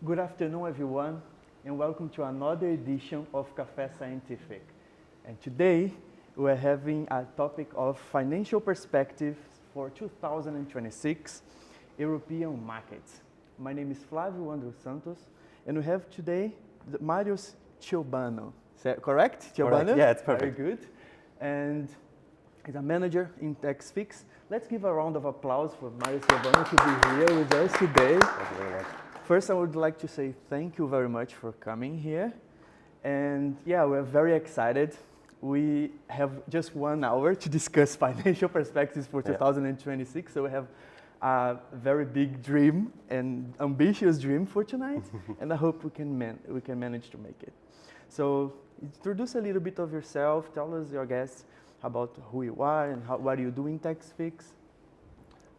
Good afternoon, everyone, and welcome to another edition of Café Scientifique. And today, we're having a topic of financial perspectives for 2026 European markets. My name is Flávio Andrew Santos, and we have today Marius Ciobanu. Is that correct? Ciobanu? Correct. Yeah, it's perfect. Very good. And he's a manager in Scientifique. Let's give a round of applause for Marius Ciobanu to be here with us today. Thank you very much. First, I would like to say thank you very much for coming here. And yeah, we're very excited. We have just 1 hour to discuss financial perspectives for 2026. So we have a very big dream and ambitious dream for tonight. And I hope we can manage to make it. So introduce a little bit of yourself. Tell us, your guests, about who you are and what you do in Scientifique.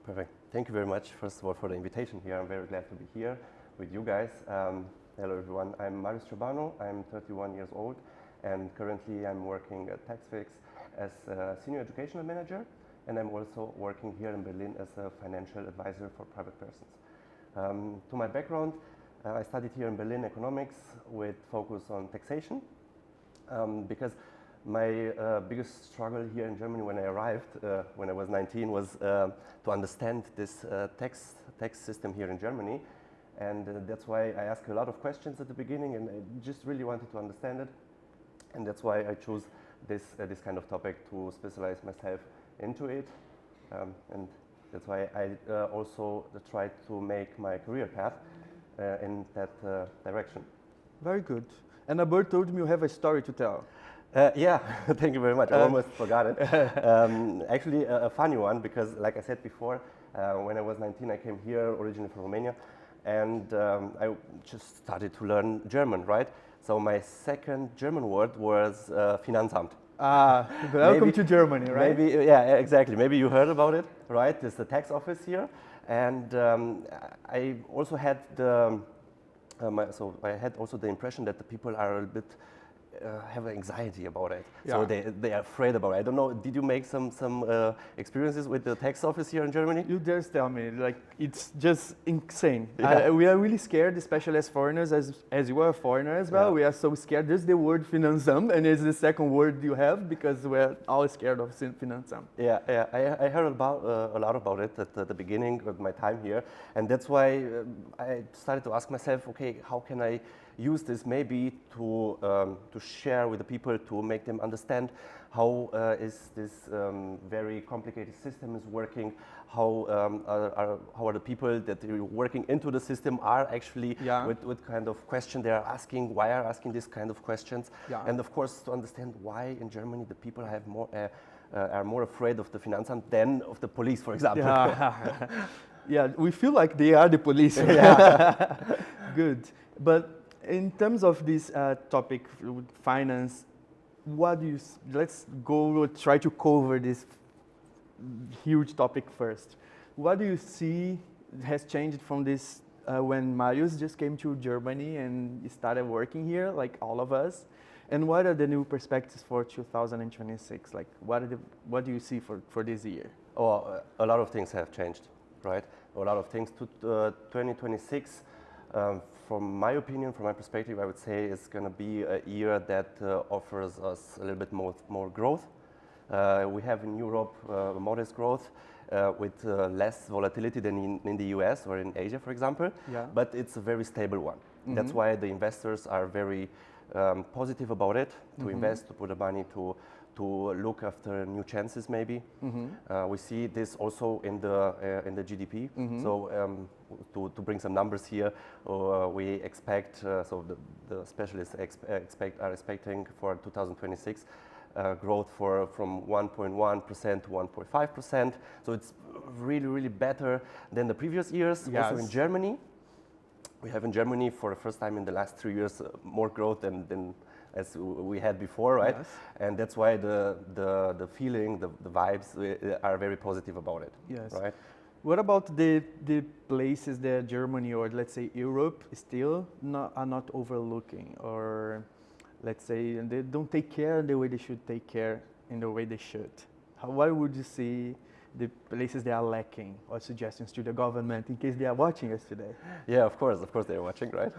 Perfect. Thank you very much, first of all, for the invitation here. I'm very glad to be here with you guys. Hello, everyone. I'm Marius Ciobanu. I'm 31 years old, and currently I'm working at Scientifique as a senior educational manager, and I'm also working here in Berlin as a financial advisor for private persons. To my background, I studied here in Berlin economics with focus on taxation, because my biggest struggle here in Germany when I arrived, when I was 19, was to understand this tax system here in Germany. And that's why I asked a lot of questions at the beginning, and I just really wanted to understand it. And that's why I chose this kind of topic to specialize myself into it. And that's why I also tried to make my career path in that direction. Very good. And Albert told me you have a story to tell. Yeah, thank you very much. I almost forgot it. Actually, a funny one, because like I said before, when I was 19, I came here originally from Romania, and I just started to learn German, right? So my second German word was Finanzamt. Welcome to Germany, right? Maybe, yeah, exactly. Maybe you heard about it, right? It's the tax office here, and I also had I had also the impression that the people are a bit have anxiety about it, so they are afraid about it. I don't know. Did you make some experiences with the tax office here in Germany? You just tell me, like, it's just insane. Yeah. We are really scared, especially as foreigners, as you are a foreigner as well. Yeah. We are so scared. Just the word Finanzamt, and it's the second word you have, because we're all scared of Finanzamt. Yeah. I heard about a lot about it at the beginning of my time here, and that's why I started to ask myself, okay, how can I use this maybe to share with the people, to make them understand how is this very complicated system is working, how are the people that are working into the system are actually, what kind of question they are asking, why are asking this kind of questions, and of course to understand why in Germany the people have more are more afraid of the Finanzamt than of the police, for example. Yeah, we feel like they are the police. Good, but in terms of this topic, finance, let's go try to cover this huge topic first. What do you see has changed from this when Marius just came to Germany and started working here, like all of us? And what are the new perspectives for 2026? Like, what do you see for this year? Oh, a lot of things have changed, right? A lot of things. 2026, from my opinion, from my perspective, I would say is going to be a year that offers us a little bit more growth. We have in Europe modest growth with less volatility than in the US or in Asia, for example, but it's a very stable one. Mm-hmm. That's why the investors are very positive about it, to invest, to put the money to look after new chances maybe. Mm-hmm. We see this also in the GDP. Mm-hmm. So to bring some numbers here, we expect, so the specialists are expecting for 2026 growth from 1.1% to 1.5%. So it's really, really better than the previous years. Yes. Also in Germany, we have in Germany for the first time in the last 3 years more growth than as we had before, right? Yes. And that's why the feeling, the vibes are very positive about it. Yes. Right. What about the places that Germany or let's say Europe still are not overlooking, or let's say they don't take care the way they should take care in the way they should? What would you see the places they are lacking, or suggestions to the government in case they are watching us today? Yeah, of course they're watching, right?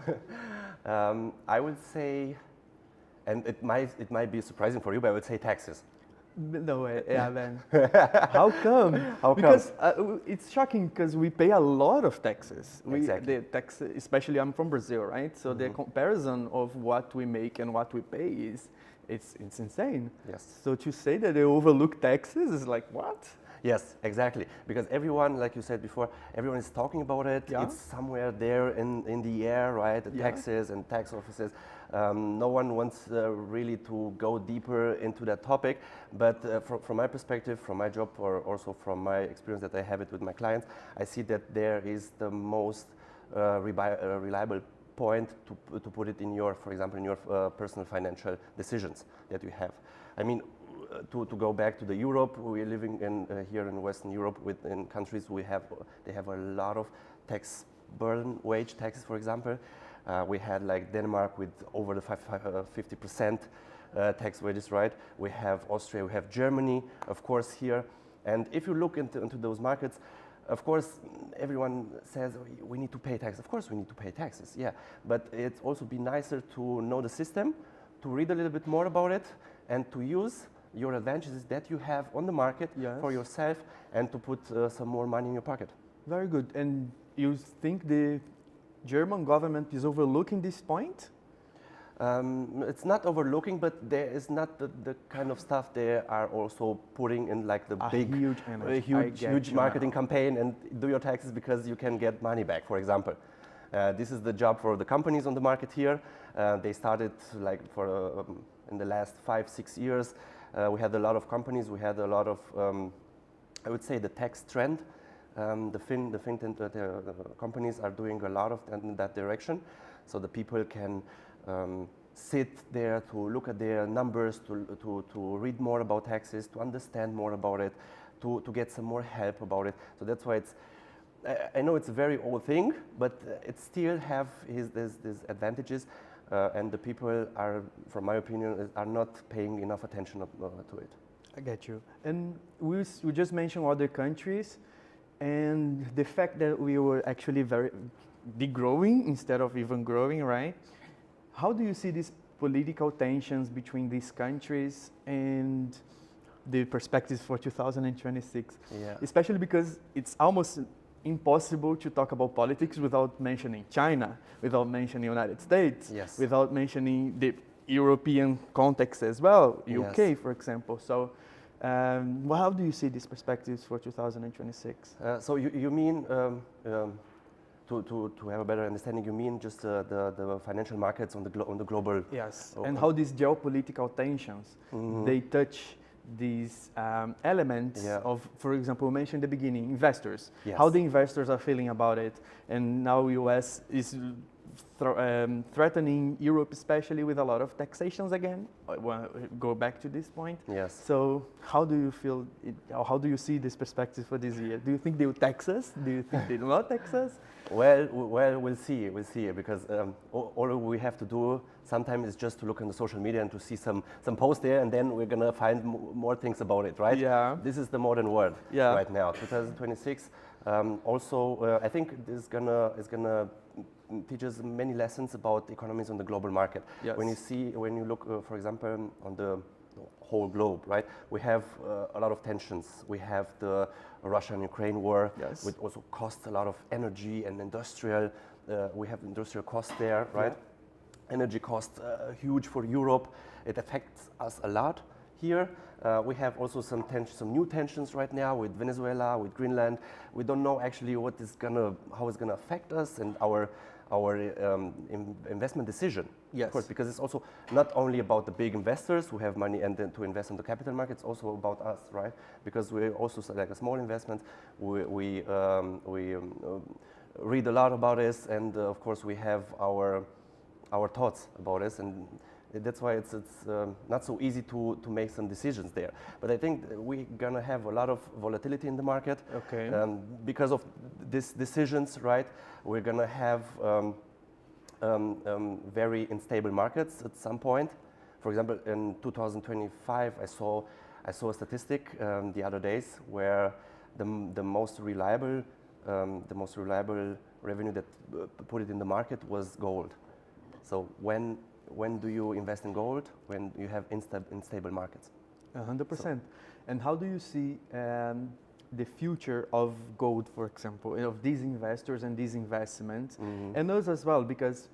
I would say, and it might be surprising for you, but I would say taxes. No way, yeah, man. How come? How Because it's shocking because we pay a lot of taxes. Exactly. The tax, especially I'm from Brazil, right? So the comparison of what we make and what we pay it's insane. Yes. So to say that they overlook taxes is like what? Yes, exactly. Because everyone, like you said before, everyone is talking about it. Yeah. It's somewhere there in the air, right? The taxes and tax offices. No one wants really to go deeper into that topic. But from my perspective, from my job, or also from my experience that I have it with my clients, I see that there is the most reliable point to put it in your, for example, in your personal financial decisions that you have. I mean, to go back to the Europe, we're living in here in Western Europe, in countries they have a lot of tax burden, wage taxes, for example. We had like Denmark with over the 50% tax wages, right? We have Austria, we have Germany, of course, here. And if you look into those markets, of course, everyone says we need to pay taxes. Of course, we need to pay taxes, yeah. But it's also be nicer to know the system, to read a little bit more about it, and to use your advantages that you have on the market for yourself, and to put some more money in your pocket. Very good. And you think the German government is overlooking this point? It's not overlooking, but there is not the kind of stuff they are also putting in, like the huge marketing campaign and do your taxes because you can get money back, for example. This is the job for the companies on the market here. They started like in the last 5-6 years. We had a lot of companies. We had a lot of, I would say, the tax trend. The companies are doing a lot of in that direction, so the people can sit there to look at their numbers, to read more about taxes, to understand more about it, to get some more help about it. So that's why I know it's a very old thing, but it still have these advantages, and the people are, from my opinion, are not paying enough attention to it. I get you. And we just mentioned other countries, and the fact that we were actually very degrowing instead of even growing, right? How do you see these political tensions between these countries and the perspectives for 2026? Yeah. Especially because it's almost impossible to talk about politics without mentioning China, without mentioning the United States, without mentioning the European context as well, UK, for example. So how do you see these perspectives for 2026? So you mean, to have a better understanding, you mean just the financial markets on the global? Yes, and how these geopolitical tensions, they touch these elements of, for example, we mentioned in the beginning, investors, how the investors are feeling about it, and now US is threatening Europe, especially with a lot of taxations again. I want to go back to this point. Yes. So how do you feel, how do you see this perspective for this year? Do you think they will tax us? Do you think they will not tax us? Well, we'll see, because all we have to do sometimes is just to look on the social media and to see some posts there, and then we're gonna find more things about it, right? Yeah. This is the modern world right now, 2026. Also, I think this is gonna teach us many lessons about economies on the global market. Yes. When you look, for example, on the whole globe, right? We have a lot of tensions. We have the Russia and Ukraine war, which also costs a lot of energy and industrial. We have industrial costs there, right? Yeah. Energy costs huge for Europe. It affects us a lot here. We have also some new tensions right now with Venezuela, with Greenland. We don't know actually how it's gonna affect us and our investment decision. Yes. Of course, because it's also not only about the big investors who have money and then to invest in the capital markets, also about us, right? Because we're also like a small investment. We read a lot about this, and of course we have our thoughts about this, and that's why it's not so easy to make some decisions there. But I think we're gonna have a lot of volatility in the market. Okay. Because of these decisions, right? We're gonna have very unstable markets at some point. For example, in 2025, I saw a statistic the other days where the most reliable revenue that put it in the market was gold. So when do you invest in gold? When you have unstable markets. 100%. And how do you see the future of gold, for example, of these investors and these investments, and us as well? Because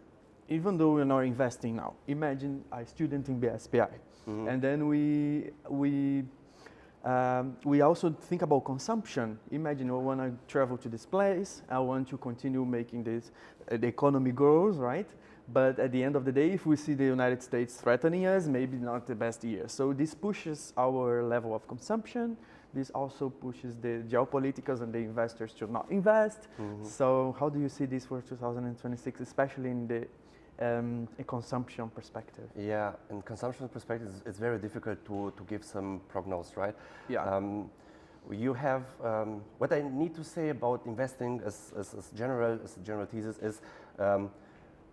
even though we're not investing now, imagine a student in BSBI, and then we also think about consumption. Imagine I want to travel to this place, I want to continue making this, the economy grows, right? But at the end of the day, if we see the United States threatening us, maybe not the best year. So this pushes our level of consumption. This also pushes the geopoliticals and the investors to not invest. So how do you see this for 2026, especially in the a consumption perspective? Yeah, in consumption perspective, it's very difficult to give some prognosis, right? Yeah. You have what I need to say about investing as a general thesis is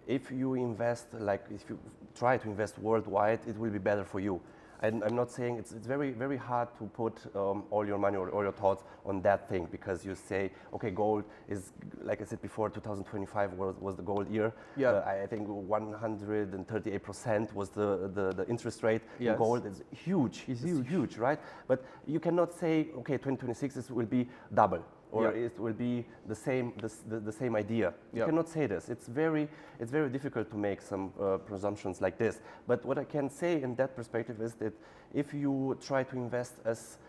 if you invest, like if you try to invest worldwide, it will be better for you. I'm not saying it's very, very hard to put all your money or all your thoughts on that thing, because you say, okay, gold is, like I said before, 2025 was the gold year. Yeah. I think 138% was the interest rate in gold. It's huge. It's huge, right? But you cannot say, okay, 2026 this will be double, or it will be the same idea. You cannot say this. It's very difficult to make some presumptions like this. But what I can say in that perspective is that if you try to invest as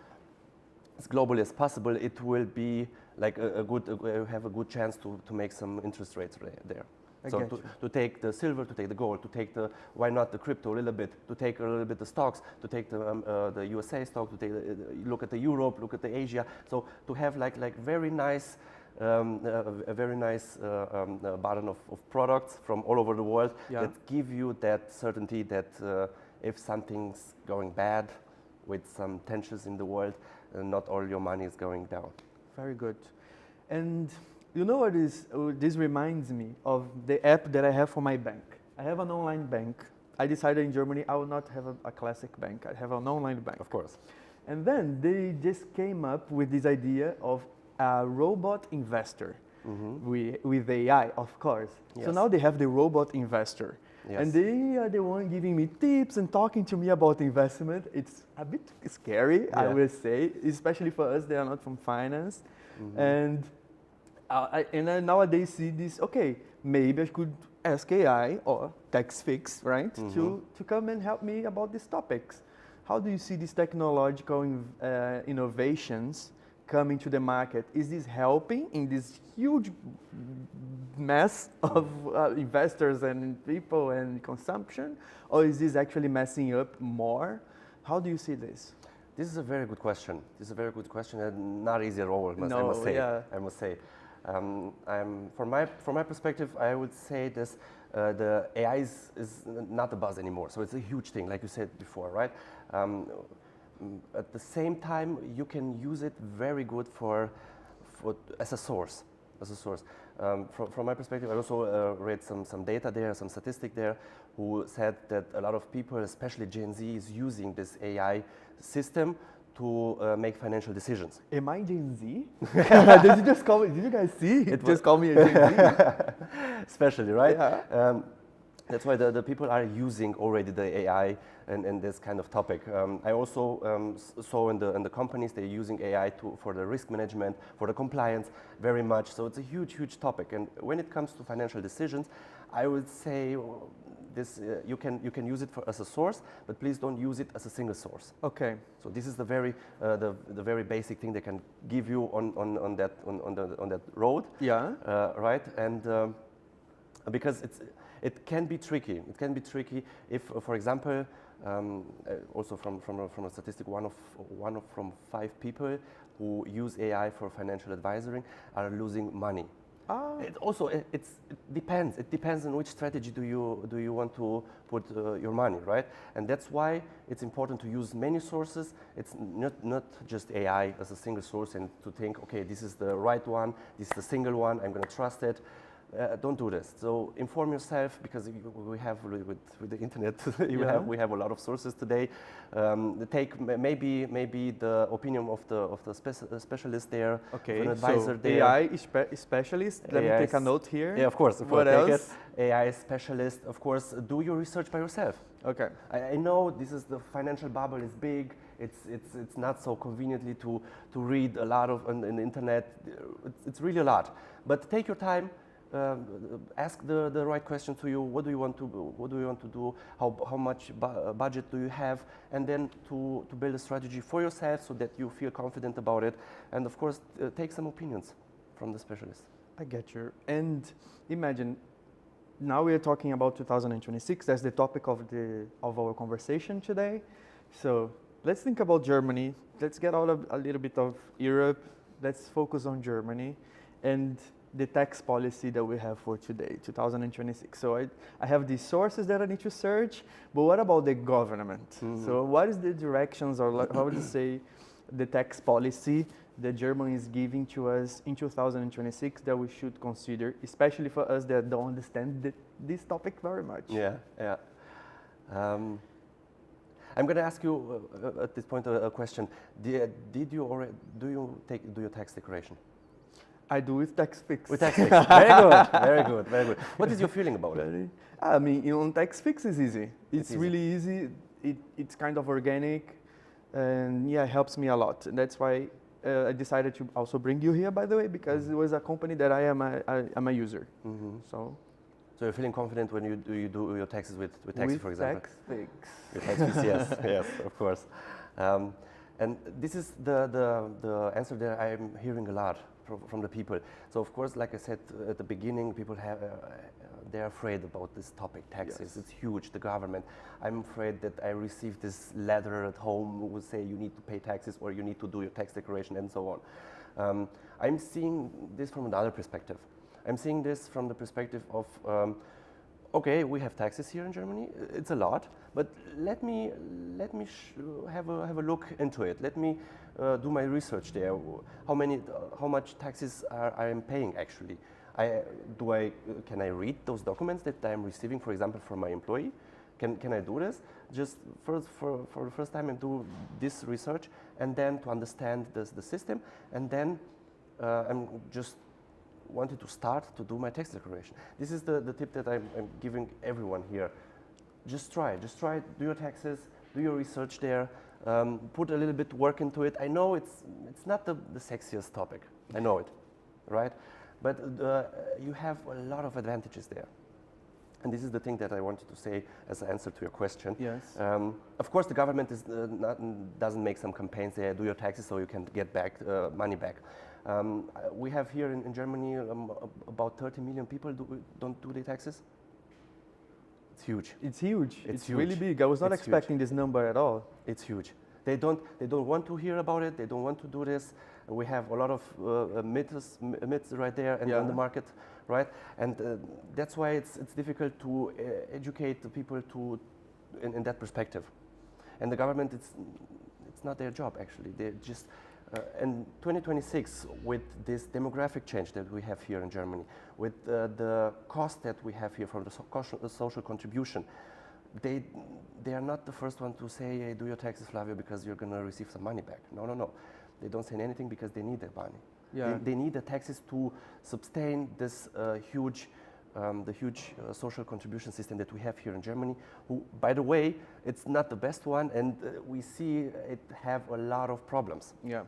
globally as possible, it will be like have a good chance to make some interest rates there. So to take the silver, to take the gold, to take why not the crypto a little bit, to take a little bit the stocks, to take the USA stock, to take look at the Europe, look at the Asia. So to have like very nice, a very nice button of products from all over the world that give you that certainty that if something's going bad with some tensions in the world, not all your money is going down. Very good. And you know what is, this reminds me of the app that I have for my bank. I have an online bank. I decided in Germany I will not have a classic bank. I have an online bank. Of course. And then they just came up with this idea of a robot investor with AI, of course. Yes. So now they have the robot investor. Yes. And they are the one giving me tips and talking to me about investment. It's a bit scary, I will say, especially for us that are not from finance. And I nowadays see this, okay, maybe I could ask AI or TechFix, right, to come and help me about these topics. How do you see these technological innovations coming to the market? Is this helping in this huge mess of investors and people and consumption, or is this actually messing up more? How do you see this? This is a very good question. This is a very good question, and not easy at all, I must say. From my perspective, I would say this: the AI is not a buzz anymore. So it's a huge thing, like you said before, right? At the same time, you can use it very good as a source. From my perspective, I also read some data there, some statistic there, who said that a lot of people, especially Gen Z, is using this AI system to make financial decisions. Am I Gen Z? Did you just call me? Did you guys see? It just called me a Gen Z. Especially, right? Yeah. That's why the people are using already the AI and this kind of topic. I also saw in the companies they're using AI for the risk management, for the compliance, very much. So it's a huge topic. And when it comes to financial decisions, I would say this you can use it as a source, but please don't use it as a single source. Okay. So this is the very basic thing they can give you on that road. Yeah. Right. And because it can be tricky. It can be tricky if, for example, also from a statistic, one from 5 people who use AI for financial advisory are losing money. It depends. It depends on which strategy do you want to put your money, right? And that's why it's important to use many sources. It's not just AI as a single source and to think, okay, this is the right one, this is the single one, I'm going to trust it. don't do this. So inform yourself, because we have with the internet, we have a lot of sources today. Take maybe the opinion of the specialist there, Okay, an advisor so there. AI specialist. Let me take a note here. Yeah, of course. What else? AI specialist, of course. Do your research by yourself. Okay. I know this is the financial bubble is big. It's not so conveniently to read a lot of on the internet. It's really a lot. But take your time. Ask the right question to you. What do you want to do? What do you want to do? How much budget do you have? And then to build a strategy for yourself so that you feel confident about it. And of course, take some opinions from the specialist. I get you. And imagine, now we are talking about 2026. That's the topic of our conversation today. So let's think about Germany. Let's get out of a little bit of Europe. Let's focus on Germany and the tax policy that we have for today, 2026. So I have these sources that I need to search, but what about the government? Mm-hmm. So what is the directions, or how would you say, the tax policy that Germany is giving to us in 2026 that we should consider, especially for us that don't understand this topic very much? Yeah. I'm going to ask you at this point a question. Do you do your tax declaration? I do with TaxFix. With TaxFix, very good. What is your feeling about it? I mean, on TaxFix is easy. It's really easy. It's kind of organic, and yeah, it helps me a lot. And that's why I decided to also bring you here, by the way, because it was a company that I am a user. Mm-hmm. So you're feeling confident when you do your taxes with TaxFix, for example? TaxFix. With TaxFix, yes, of course. And this is the answer that I'm hearing a lot from the people. So of course, like I said at the beginning, people they're afraid about this topic, taxes. Yes. It's huge, the government. I'm afraid that I received this letter at home who will say you need to pay taxes or you need to do your tax declaration and so on. I'm seeing this from another perspective. I'm seeing this from the perspective of, okay, we have taxes here in Germany. It's a lot, but let me have a look into it. Let me do my research there. How much taxes I am paying actually? Can I read those documents that I'm receiving, for example, from my employee? Can I do this? Just for the first time, and do this research, and then to understand the system, and then I'm just wanted to start to do my tax declaration. This is the tip that I'm giving everyone here. Just try, do your taxes, do your research there, put a little bit work into it. I know it's not the sexiest topic, I know it, right? But you have a lot of advantages there. And this is the thing that I wanted to say as an answer to your question. Yes. Of course, the government doesn't make some campaigns there, do your taxes so you can get back money back. We have here in Germany about 30 million people don't do their taxes. It's huge. It's huge. It's huge. Really big. I was not expecting this number at all. It's huge. They don't want to hear about it. They don't want to do this. We have a lot of myths right there on the market, right? And that's why it's difficult to educate the people in that perspective. And the government, it's not their job actually. They just in 2026, with this demographic change that we have here in Germany, with the cost that we have here from the social contribution, they are not the first one to say, hey, do your taxes, Flavio, because you're going to receive some money back. No. They don't say anything because they need the money. Yeah. They need the taxes to sustain this huge social contribution system that we have here in Germany, who, by the way, it's not the best one, and we see it have a lot of problems. Yeah.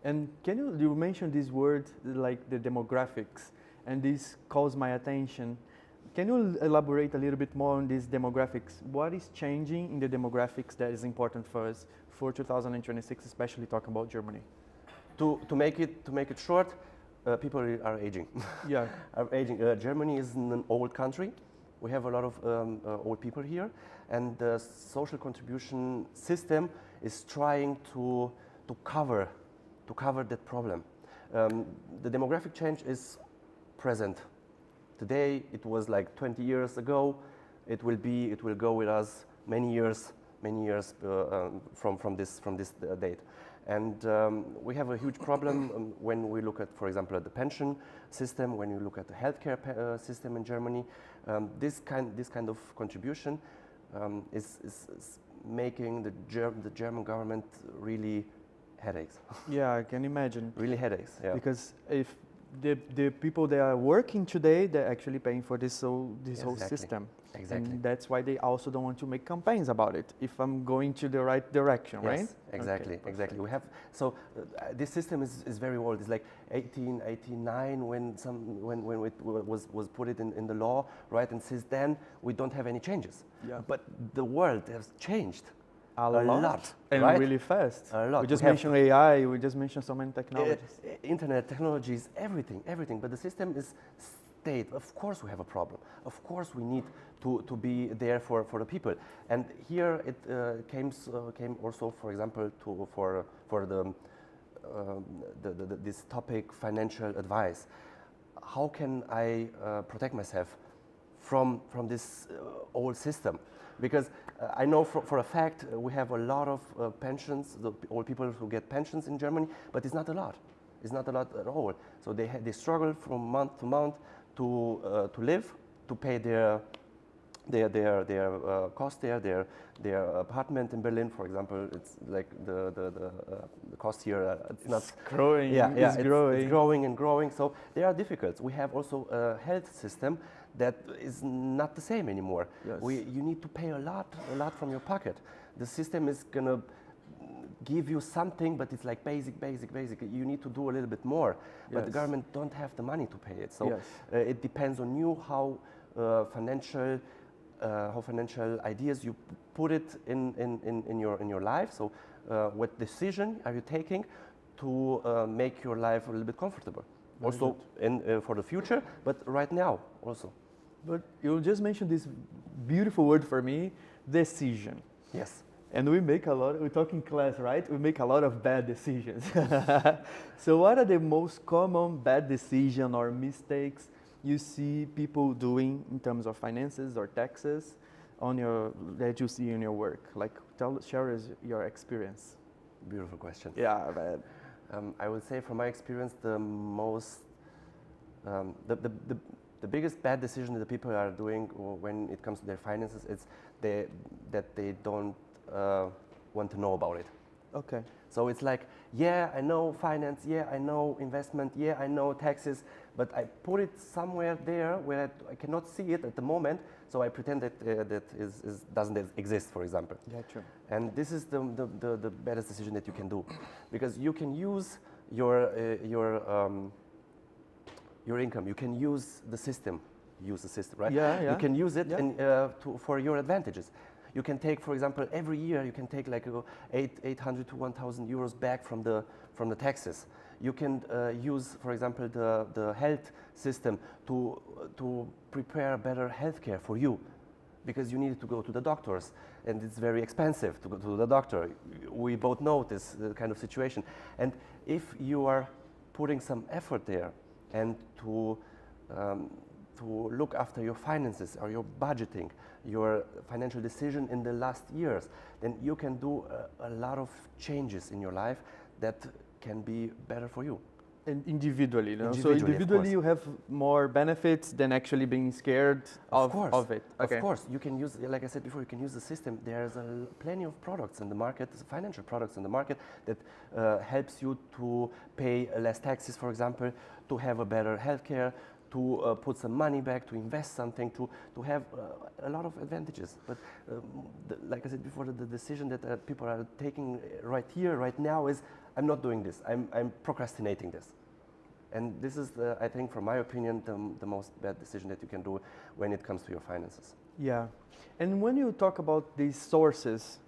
And you mentioned this word, like the demographics, and this calls my attention. Can you elaborate a little bit more on these demographics? What is changing in the demographics that is important for us for 2026, especially talking about Germany? To make it short, people are aging. Yeah. Are aging. Germany is an old country. We have a lot of old people here, and the social contribution system is trying to cover that problem. The demographic change is present. Today, it was like 20 years ago. It will go with us many years from this date. And we have a huge problem when we look at, for example, at the pension system, when you look at the healthcare system in Germany. This kind of contribution is making the German government really headaches. Yeah, I can imagine. Really headaches, yeah. Because if the people that are working today, they're actually paying for this whole system. Exactly. And that's why they also don't want to make campaigns about it, if I'm going to the right direction, yes, right? Exactly, Okay, exactly. We have, so this system is very old. It's like 1889 when it was put it in the law, right? And since then, we don't have any changes. Yeah. But the world has changed. A lot. And right? really fast. A lot. We just mentioned AI, we just mentioned so many technologies. Internet, technologies, everything. But the system is state. Of course we have a problem. Of course we need to be there for the people. And here it came also, for example, for this topic, financial advice. How can I protect myself from this old system? Because I know for a fact we have a lot of pensions, the old people who get pensions in Germany, but it's not a lot. It's not a lot at all. So they struggle from month to month to live, to pay their cost there, their apartment in Berlin, for example. It's like the cost here. It's not growing. Yeah, it's growing. It's growing and growing. So they are difficult. We have also a health system that is not the same anymore. Yes. You need to pay a lot from your pocket. The system is gonna give you something, but it's like basic. You need to do a little bit more, but the government don't have the money to pay it. So it depends on you how financial ideas you put it in your life. So what decision are you taking to make your life a little bit comfortable? Very also for the future, but right now also. But you just mentioned this beautiful word for me, decision. Yes. And we talk in class, right? We make a lot of bad decisions. So what are the most common bad decisions or mistakes you see people doing in terms of finances or taxes that you see in your work? Like, share us your experience. Beautiful question. Yeah, man. I would say from my experience, the most, the biggest bad decision that the people are doing when it comes to their finances is that they don't want to know about it. Okay. So it's like, yeah, I know finance, yeah, I know investment, yeah, I know taxes, but I put it somewhere there where I cannot see it at the moment, so I pretend that doesn't exist, for example. Yeah, true. And this is the baddest decision that you can do, because you can use your income, you can use the system, right? Yeah. You can use it for your advantages. You can take, for example, every year you can take like 800 to 1,000 euros back from the taxes. You can use, for example, the health system to prepare better healthcare for you, because you need to go to the doctors, and it's very expensive to go to the doctor. We both know this kind of situation. And if you are putting some effort there and to look after your finances or your budgeting, your financial decision in the last years, then you can do a lot of changes in your life that can be better for you. And individually, you know? So Individually, individually you have more benefits than actually being scared of it. Okay. Of course, you can use, like I said before, you can use the system. There's plenty of products in the market, financial products in the market that helps you to pay less taxes, for example, to have a better healthcare, to put some money back, to invest something, to have a lot of advantages. But like I said before, the decision that people are taking right here, right now is, I'm not doing this, I'm procrastinating this. And this is, I think, from my opinion, the most bad decision that you can do when it comes to your finances. Yeah. And when you talk about these sources,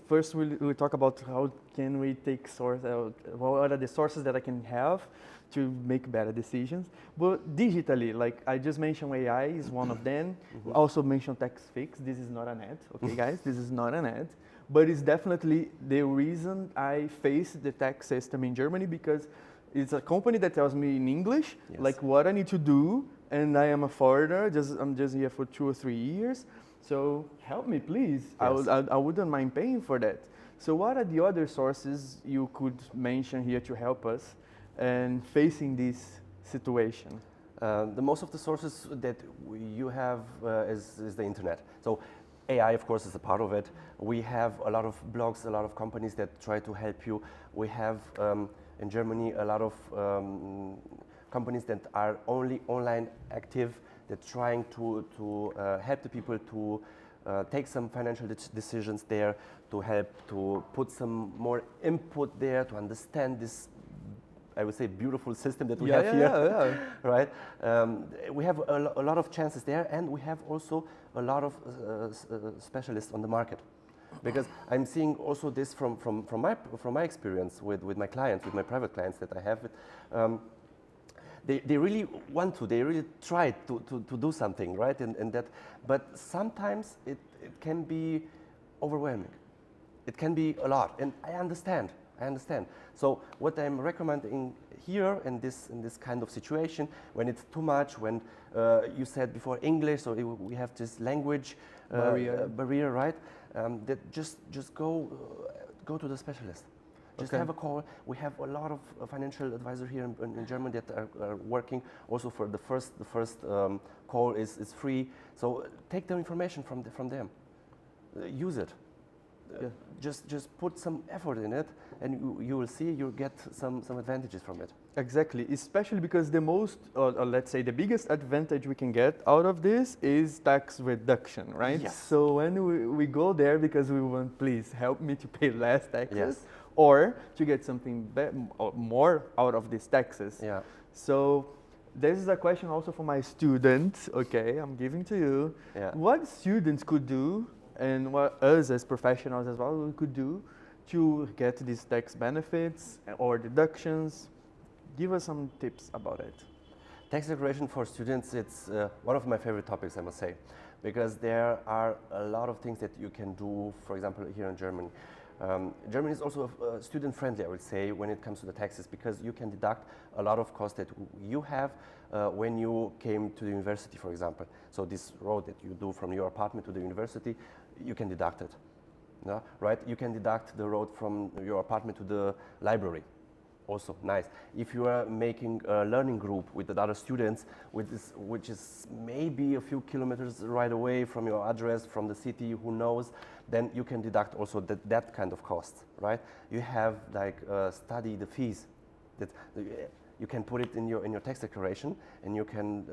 first we'll talk about how can we take what are the sources that I can have to make better decisions. But digitally, like I just mentioned, AI is one of them. Mm-hmm. Also mentioned Taxfix. This is not an ad, okay, guys? This is not an ad. But it's definitely the reason I face the tax system in Germany, because it's a company that tells me in English, like what I need to do, and I am a foreigner, I'm just here for 2 or 3 years. So help me, please. Yes. I wouldn't mind paying for that. So what are the other sources you could mention here to help us and facing this situation? The most of the sources that you have is the internet. So AI, of course, is a part of it. We have a lot of blogs, a lot of companies that try to help you. We have in Germany a lot of companies that are only online active. They're trying to help the people to take some financial decisions there, to help to put some more input there, to understand this, I would say, beautiful system that we have here, right? We have a lot of chances there, and we have also a lot of specialists on the market. Because I'm seeing also this from my experience with my clients, with my private clients that I have. They really want to, they really try to do something, right? And that, but sometimes it can be overwhelming. It can be a lot, and I understand. So what I'm recommending here in this kind of situation, when it's too much, when you said before English, so we have this language barrier, right? That just go to the specialist. Just have a call. We have a lot of financial advisors here in Germany that are working. Also, for the first call is free. So take the information from them. Use it. Just put some effort in it, and you will see you'll get some advantages from it. Exactly, especially because the most, or let's say the biggest advantage we can get out of this is tax reduction, right? Yes. So when we go there because we want, please help me to pay less taxes, or to get something more out of these taxes. Yeah. So this is a question also for my students. Okay, I'm giving to you. Yeah. What students could do, and what us as professionals as well we could do to get these tax benefits or deductions? Give us some tips about it. Tax declaration for students, it's one of my favorite topics, I must say, because there are a lot of things that you can do, for example, here in Germany. Germany is also student-friendly, I would say, when it comes to the taxes, because you can deduct a lot of costs that you have when you came to the university, for example. So this road that you do from your apartment to the university, you can deduct it, no? Right? You can deduct the road from your apartment to the library. Also nice. If you are making a learning group with the other students, which is maybe a few kilometers right away from your address, from the city, who knows, then you can deduct also that kind of cost, right? You have like study the fees that you can put it in your tax declaration, and you can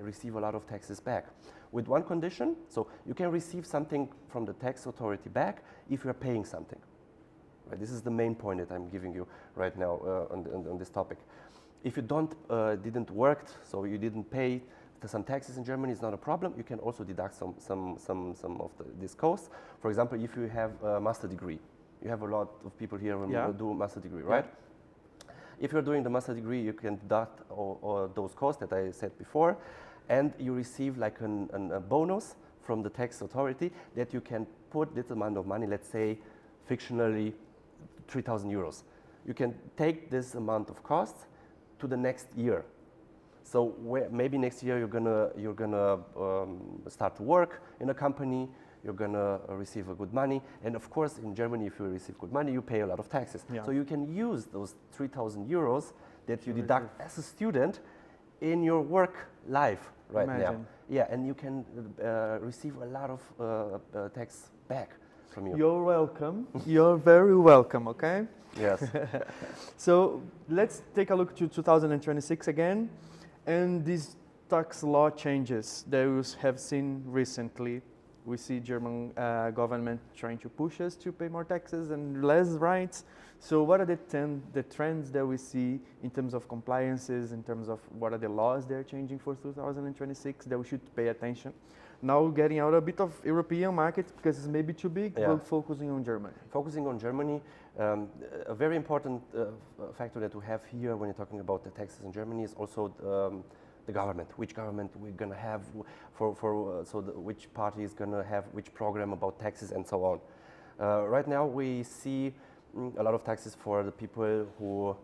receive a lot of taxes back. With one condition, so you can receive something from the tax authority back if you are paying something. Right, this is the main point that I'm giving you right now on this topic. If you didn't work, so you didn't pay some taxes in Germany, it's not a problem. You can also deduct some of these costs. For example, if you have a master degree, you have a lot of people here who do a master degree, right? If you're doing the master degree, you can deduct all those costs that I said before, and you receive like a bonus from the tax authority that you can put this amount of money, let's say fictionally 3,000 euros. You can take this amount of costs to the next year. So maybe next year you're gonna start to work in a company. You're gonna receive a good money, and of course in Germany, if you receive good money, you pay a lot of taxes. So you can use those 3,000 euros that you deduct as a student in your work life right now. Yeah, and you can receive a lot of tax back from you. You're welcome. You're very welcome, okay? Yes. So let's take a look to 2026 again, and these tax law changes that we have seen recently. We see German government trying to push us to pay more taxes and less rights. So what are the trends that we see in terms of compliances, in terms of what are the laws they're changing for 2026 that we should pay attention? Now getting out a bit of European market because it's maybe too big, but focusing on Germany. Focusing on Germany, a very important factor that we have here when you're talking about the taxes in Germany is also the government. Which government we're gonna have which party is gonna have which program about taxes and so on. Right now we see a lot of taxes for the people who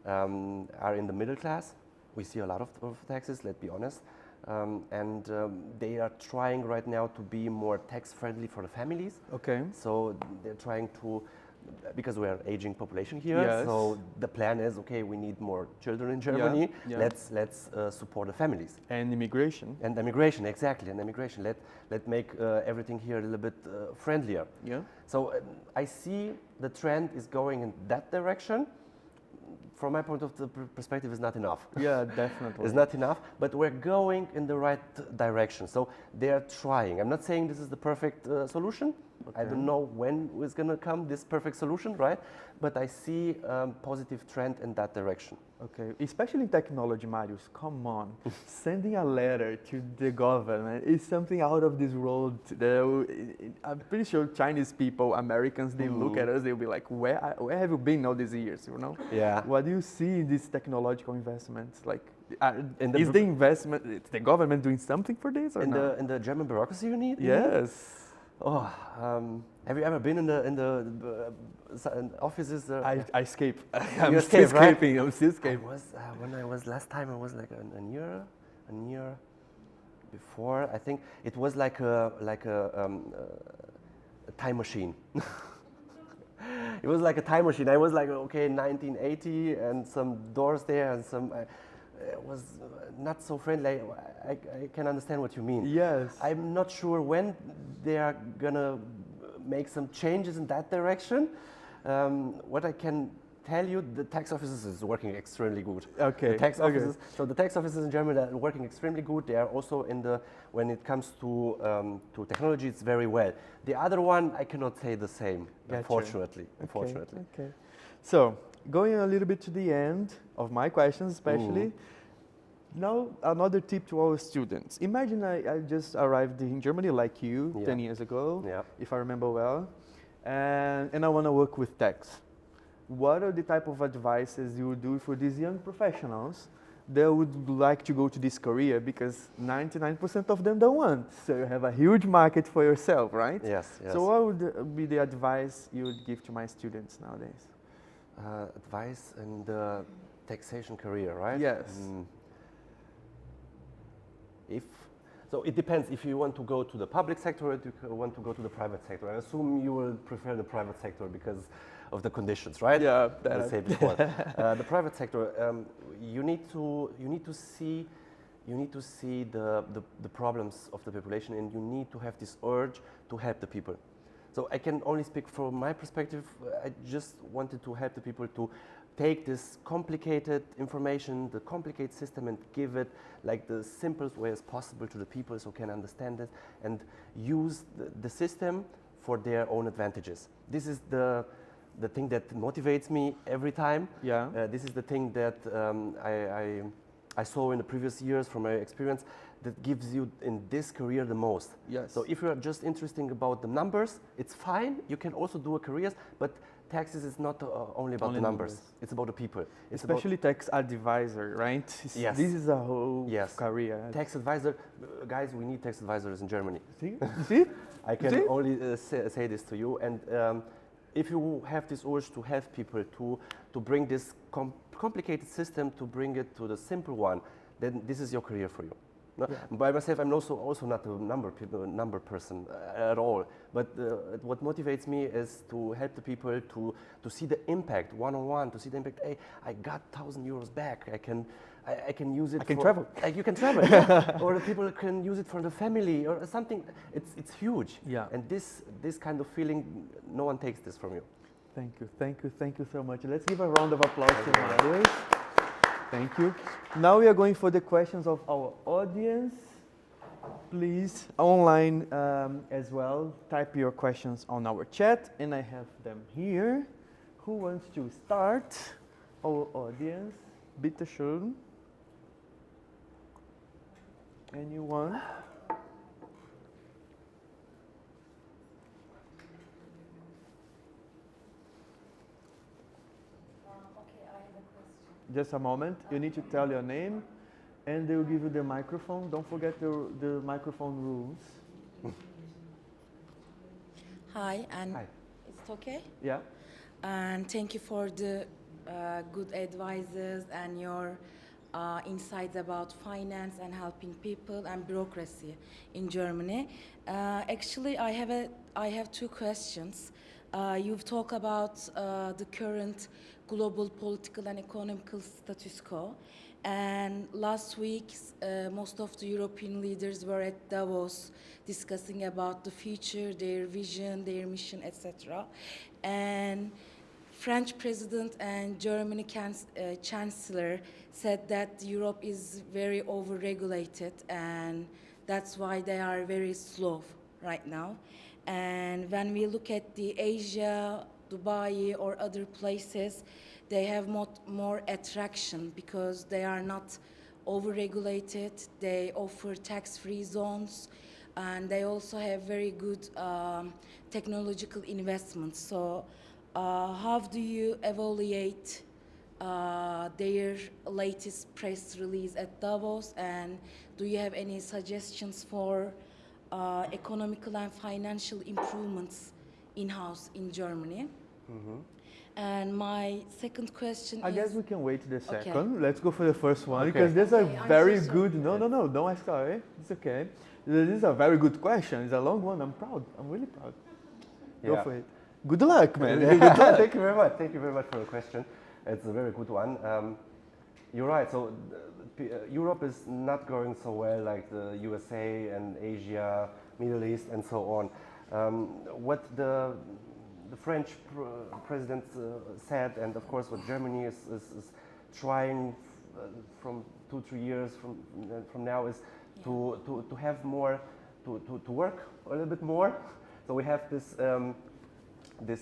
are in the middle class. We see a lot of taxes, let's be honest. they are trying right now to be more tax friendly for the families. Okay. So they're trying to, because we are an aging population here, Yes. so the plan is, okay, we need more children in Germany. Yeah. Let's support the families. And immigration. And immigration, exactly, and immigration. Let make everything here a little bit friendlier. Yeah. So I see the trend is going in that direction. From my point of the perspective, is not enough. Yeah, definitely. It's not enough, but we're going in the right direction. So they are trying. I'm not saying this is the perfect solution. Okay. I don't know when is going to come this perfect solution, right? But I see positive trend in that direction. Okay, especially in technology, Marius, come on. Sending a letter to the government is something out of this world. I'm pretty sure Chinese people, Americans, they look at us, they'll be like, where have you been all these years, you know? Yeah. What do you see in these technological investments? Like, is the investment, is the government doing something for this or not? In the German bureaucracy you need? Yes. Oh, have you ever been in the offices? I escape. You I'm still escape, right? escaping. I'm still escaping. When I was last time, I was like a year before. I think it was like a time machine. It was like a time machine. I was like, okay, 1980, and some doors there, and some. It was not so friendly. I can understand what you mean. Yes. I'm not sure when they are gonna make some changes in that direction. What I can tell you, the tax offices is working extremely good. Okay. The tax offices. So the tax offices in Germany are working extremely good. They are also when it comes to technology, it's very well. The other one, I cannot say the same. Gotcha. Unfortunately. Unfortunately. Okay. So going a little bit to the end of my questions, especially. Now, another tip to our students. Imagine I just arrived in Germany like you 10 years ago, if I remember well, and I want to work with tax. What are the type of advices you would do for these young professionals that would like to go to this career? Because 99% of them don't want. So you have a huge market for yourself, right? Yes. So what would be the advice you would give to my students nowadays? Advice in the taxation career, right? Yes. So it depends if you want to go to the public sector or if you want to go to the private sector. I assume you will prefer the private sector because of the conditions, right? Yeah. As I said before. The private sector, you need to see the problems of the population, and you need to have this urge to help the people. So I can only speak from my perspective. I just wanted to help the people to take this complicated information, the complicated system, and give it like the simplest way as possible to the people so can understand it and use the system for their own advantages. This is the thing that motivates me every time. Yeah. This is the thing that I saw in the previous years from my experience that gives you in this career the most. Yes. So if you're just interested about the numbers, it's fine. You can also do a career, but taxes is not only about the numbers. It's about the people. It's especially tax advisor, right? Yes. This is a whole career. Tax advisor, guys, we need tax advisors in Germany. See? I can only say this to you. And if you have this urge to help people, to bring this complicated system, to bring it to the simple one, then this is your career for you. No? Yeah. By myself, I'm also not a number person at all. But what motivates me is to help the people to see the impact one-on-one, to see the impact. Hey, I got 1,000 euros back. I can use it. I can travel. You can travel, yeah. Or the people can use it for the family or something. It's huge. Yeah. And this kind of feeling, no one takes this from you. Thank you so much. Let's give a round of applause to Marius. Thank you. Now we are going for the questions of our audience. Please, online as well, type your questions on our chat, and I have them here. Who wants to start? Our audience. Bitte schön. Anyone? Just a moment. You need to tell your name, and they will give you the microphone. Don't forget the microphone rules. Hi, and Hi. it's okay? Yeah. And thank you for the good advices and your insights about finance and helping people and bureaucracy in Germany. Actually, I have two questions. You've talked about the current global political and economical status quo. And last week, most of the European leaders were at Davos discussing about the future, their vision, their mission, etc. And French president and Germany chancellor said that Europe is very overregulated, and that's why they are very slow right now. And when we look at the Asia, Dubai, or other places, they have more attraction because they are not overregulated. They offer tax-free zones, and they also have very good technological investments. So how do you evaluate their latest press release at Davos, and do you have any suggestions for economical and financial improvements in-house in Germany? And my second question I is... guess we can wait the Okay. second. Let's go for the first one Okay. because these are Okay, I'm very so sorry. good. No, don't ask sorry. It's okay. This is a very good question. It's a long one. I'm proud. I'm really proud. Go Yeah. for it. Good luck, man. Good Yeah, luck. thank you very much. Thank you very much for the question. It's a very good one. You're right. So Europe is not going so well like the USA and Asia, Middle East, and so on. What the French president said, and of course what Germany is trying from 2-3 years from now is to have more, to work a little bit more. So we have this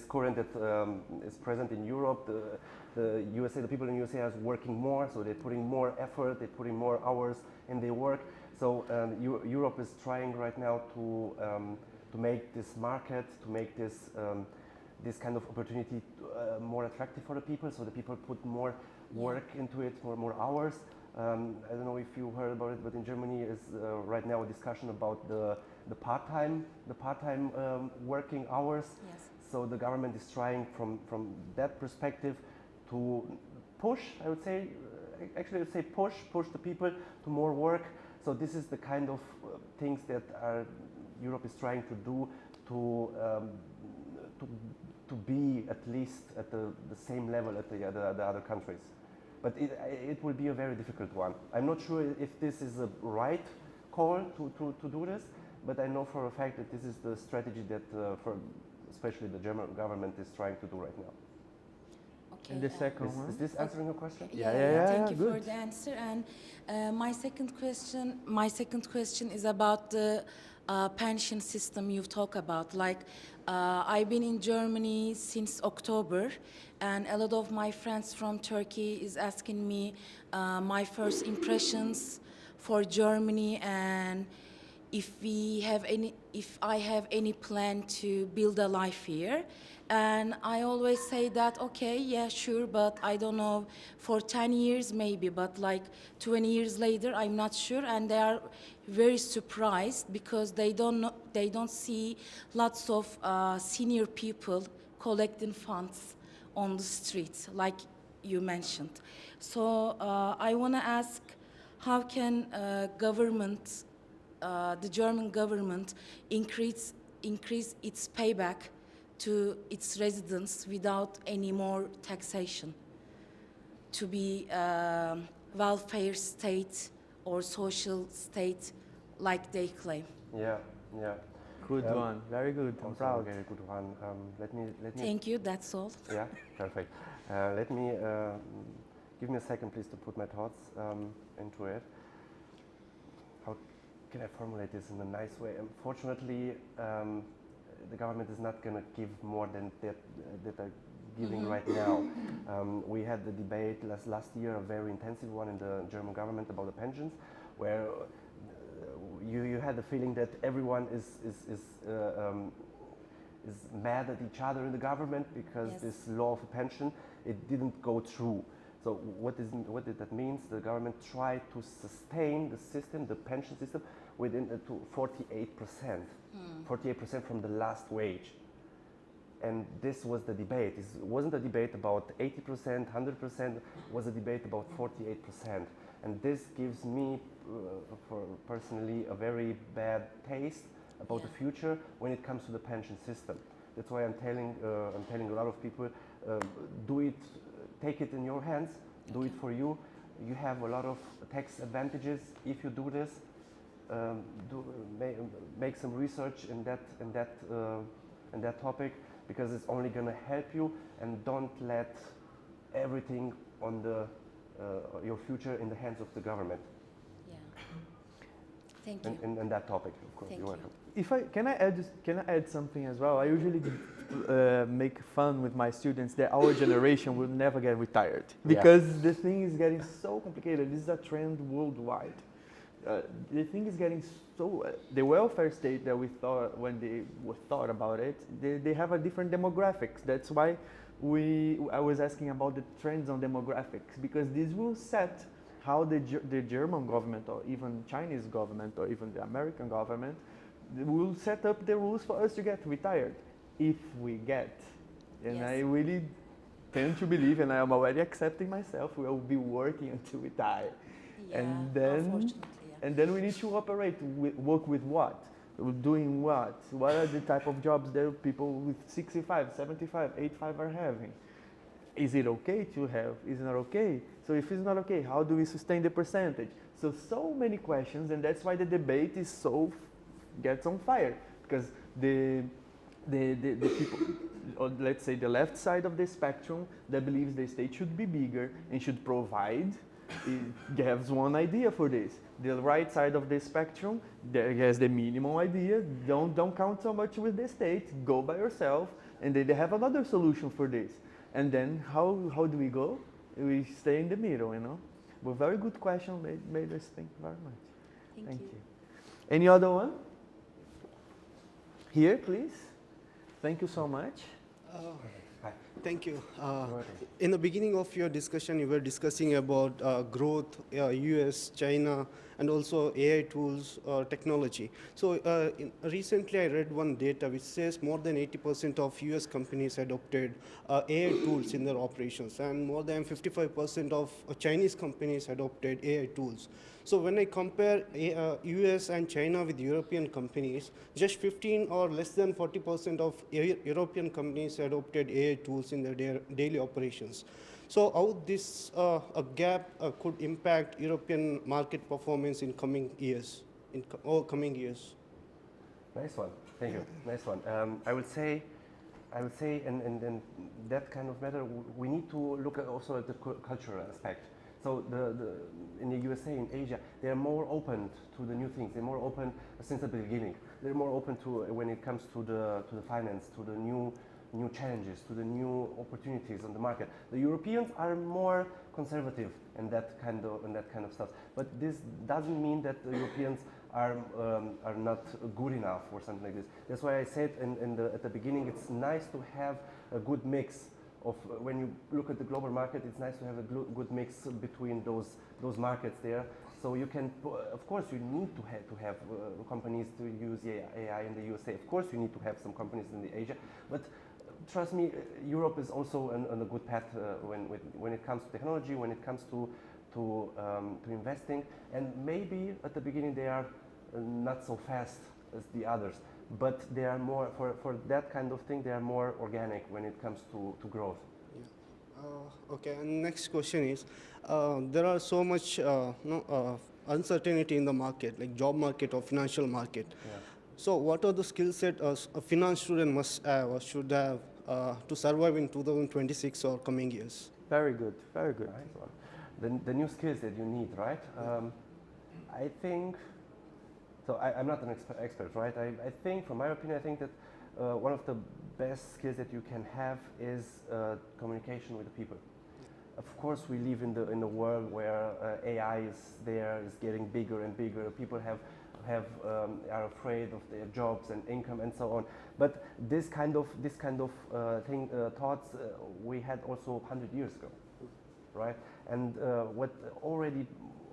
current that is present in Europe. The USA, the people in USA are working more, so they're putting more effort, they're putting more hours in their work. So Europe is trying right now to make this market, to make this kind of opportunity more attractive for the people, so the people put more work into it, more hours. I don't know if you heard about it, but in Germany is right now a discussion about the part-time working hours. Yes. So the government is trying from that perspective to push, I would say, push the people to more work. So this is the kind of things that Europe is trying to do to be at least at the same level as the other countries. But it will be a very difficult one. I'm not sure if this is a right call to do this, but I know for a fact that this is the strategy that especially the German government is trying to do right now. Okay. And the second one? Is this answering your question? Yeah, Thank you for good. the answer. And my second question is about the pension system you've talked about. Like, I've been in Germany since October, and a lot of my friends from Turkey is asking me my first impressions for Germany, and if I have any plan to build a life here. And I always say that, okay, yeah, sure, but I don't know, for 10 years maybe, but like 20 years later, I'm not sure. And they are very surprised because they don't see lots of senior people collecting funds on the streets, like you mentioned. So I want to ask, how can the German government increase its payback to its residents without any more taxation, to be welfare state or social state like they claim? Yeah. Good one. Very good. I'm Also proud. a very good one. Let me. Thank you, that's all. Yeah, perfect. Let me give me a second, please, to put my thoughts into it. How can I formulate this in a nice way? Unfortunately, the government is not going to give more than that they're giving right now. We had the debate last year, a very intensive one in the German government about the pensions, where you had the feeling that everyone is mad at each other in the government because Yes. this law of a pension, it didn't go through. So what did that mean? The government tried to sustain the system, the pension system, within to 48%. 48% from the last wage. And this was the debate. It wasn't a debate about 80%, 100%, it was a debate about 48%. And this gives me, for personally, a very bad taste about the future when it comes to the pension system. That's why I'm telling a lot of people, do it, take it in your hands, do it for you. You have a lot of tax advantages if you do this. Make some research in that topic, because it's only going to help you, and don't let everything on your future in the hands of the government. Yeah. Thank you. In that topic, of course. Thank You're you. welcome. Can I add something as well? I usually make fun with my students that our generation will never get retired, because the thing is getting so complicated. This is a trend worldwide. The thing is getting so, the welfare state that we thought, when they thought about it, they have a different demographics. That's why I was asking about the trends on demographics, because this will set how the German government, or even Chinese government, or even the American government will set up the rules for us to get retired, if we get. And Yes. I really tend to believe, and I am already accepting myself, we will be working until we die. Yeah, And then, unfortunately, and then we need to operate, work with what? Doing what? What are the type of jobs that people with 65, 75, 85 are having? Is it okay to have? Is it not okay? So if it's not okay, how do we sustain the percentage? So many questions, and that's why the debate is gets on fire, because the people, or let's say the left side of the spectrum, that believes the state should be bigger and should provide, it gives one idea for this. The right side of the spectrum that has the minimum idea, don't count so much with the state, go by yourself, and they have another solution for this. And then how do we go? We stay in the middle, you know. But very good question, made us think very much. Thank you. Any other one? Here, please. Thank you so much. Hi. Thank you. welcome. In the beginning of your discussion, you were discussing about growth, US, China, and also AI tools, technology. So recently I read one data which says more than 80% of US companies adopted AI tools in their operations, and more than 55% of Chinese companies adopted AI tools. So when I compare US and China with European companies, just 15 or less than 40% of European companies adopted AI tools in their daily operations. So how this gap could impact European market performance in coming years? Nice one. Thank you. Nice one. I would say, in that kind of matter, we need to look also at the cultural aspect. So in the USA, in Asia, they are more open to the new things. They're more open since the beginning. They're more open to when it comes to the finance, to the new challenges, to the new opportunities on the market. The Europeans are more conservative in that kind of stuff. But this doesn't mean that the Europeans are not good enough or something like this. That's why I said at the beginning, it's nice to have a good mix of, when you look at the global market, it's nice to have a good mix between those markets there. So you can, of course, you need to have companies to use AI in the USA. Of course, you need to have some companies in the Asia, but trust me, Europe is also on a good path when it comes to technology, when it comes to investing. And maybe at the beginning they are not so fast as the others, but they are more, for that kind of thing, they are more organic when it comes to growth. Yeah. Okay, and next question is, there are so much uncertainty in the market, like job market or financial market. Yeah. So what are the skill set a finance student must have or should have to survive in 2026 or coming years? Very good, very good. Right. The new skills that you need, right? I think, so I'm not an expert, right? I think, from my opinion, I think that one of the best skills that you can have is communication with the people. Of course, we live in the world where AI is getting bigger and bigger. People are afraid of their jobs and income and so on. But this kind of thoughts we had also 100 years ago, right? And what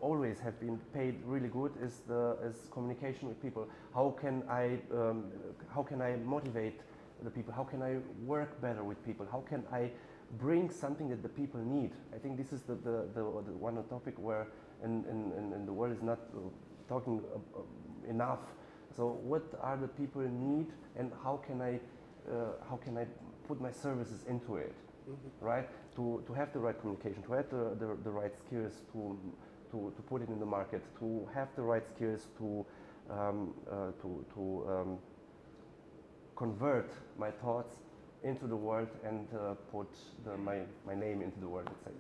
always have been paid really good is communication with people. How can I motivate the people? How can I work better with people? How can I bring something that the people need? I think this is the one topic where in the world is not talking enough. So what are the people need, and how can I put my services into it, right? To have the right communication, to have the right skills to put it in the market, to have the right skills to convert my thoughts into the world and put my name into the world, let's say.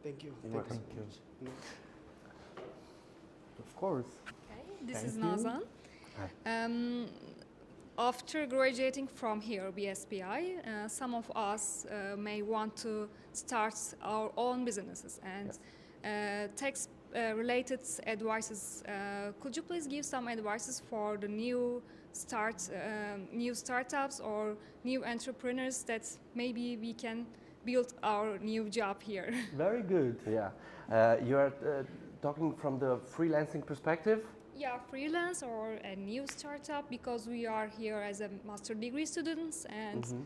Thank you. Thank you. Of course. Okay, this Thank is you. Nazan. Hi. After graduating from here, BSBI, some of us may want to start our own businesses and tax-related advices. Could you please give some advices for the new startups or new entrepreneurs that maybe we can build our new job here? Very good. Yeah, you are talking from the freelancing perspective. Yeah, freelance or a new startup, because we are here as a master degree students and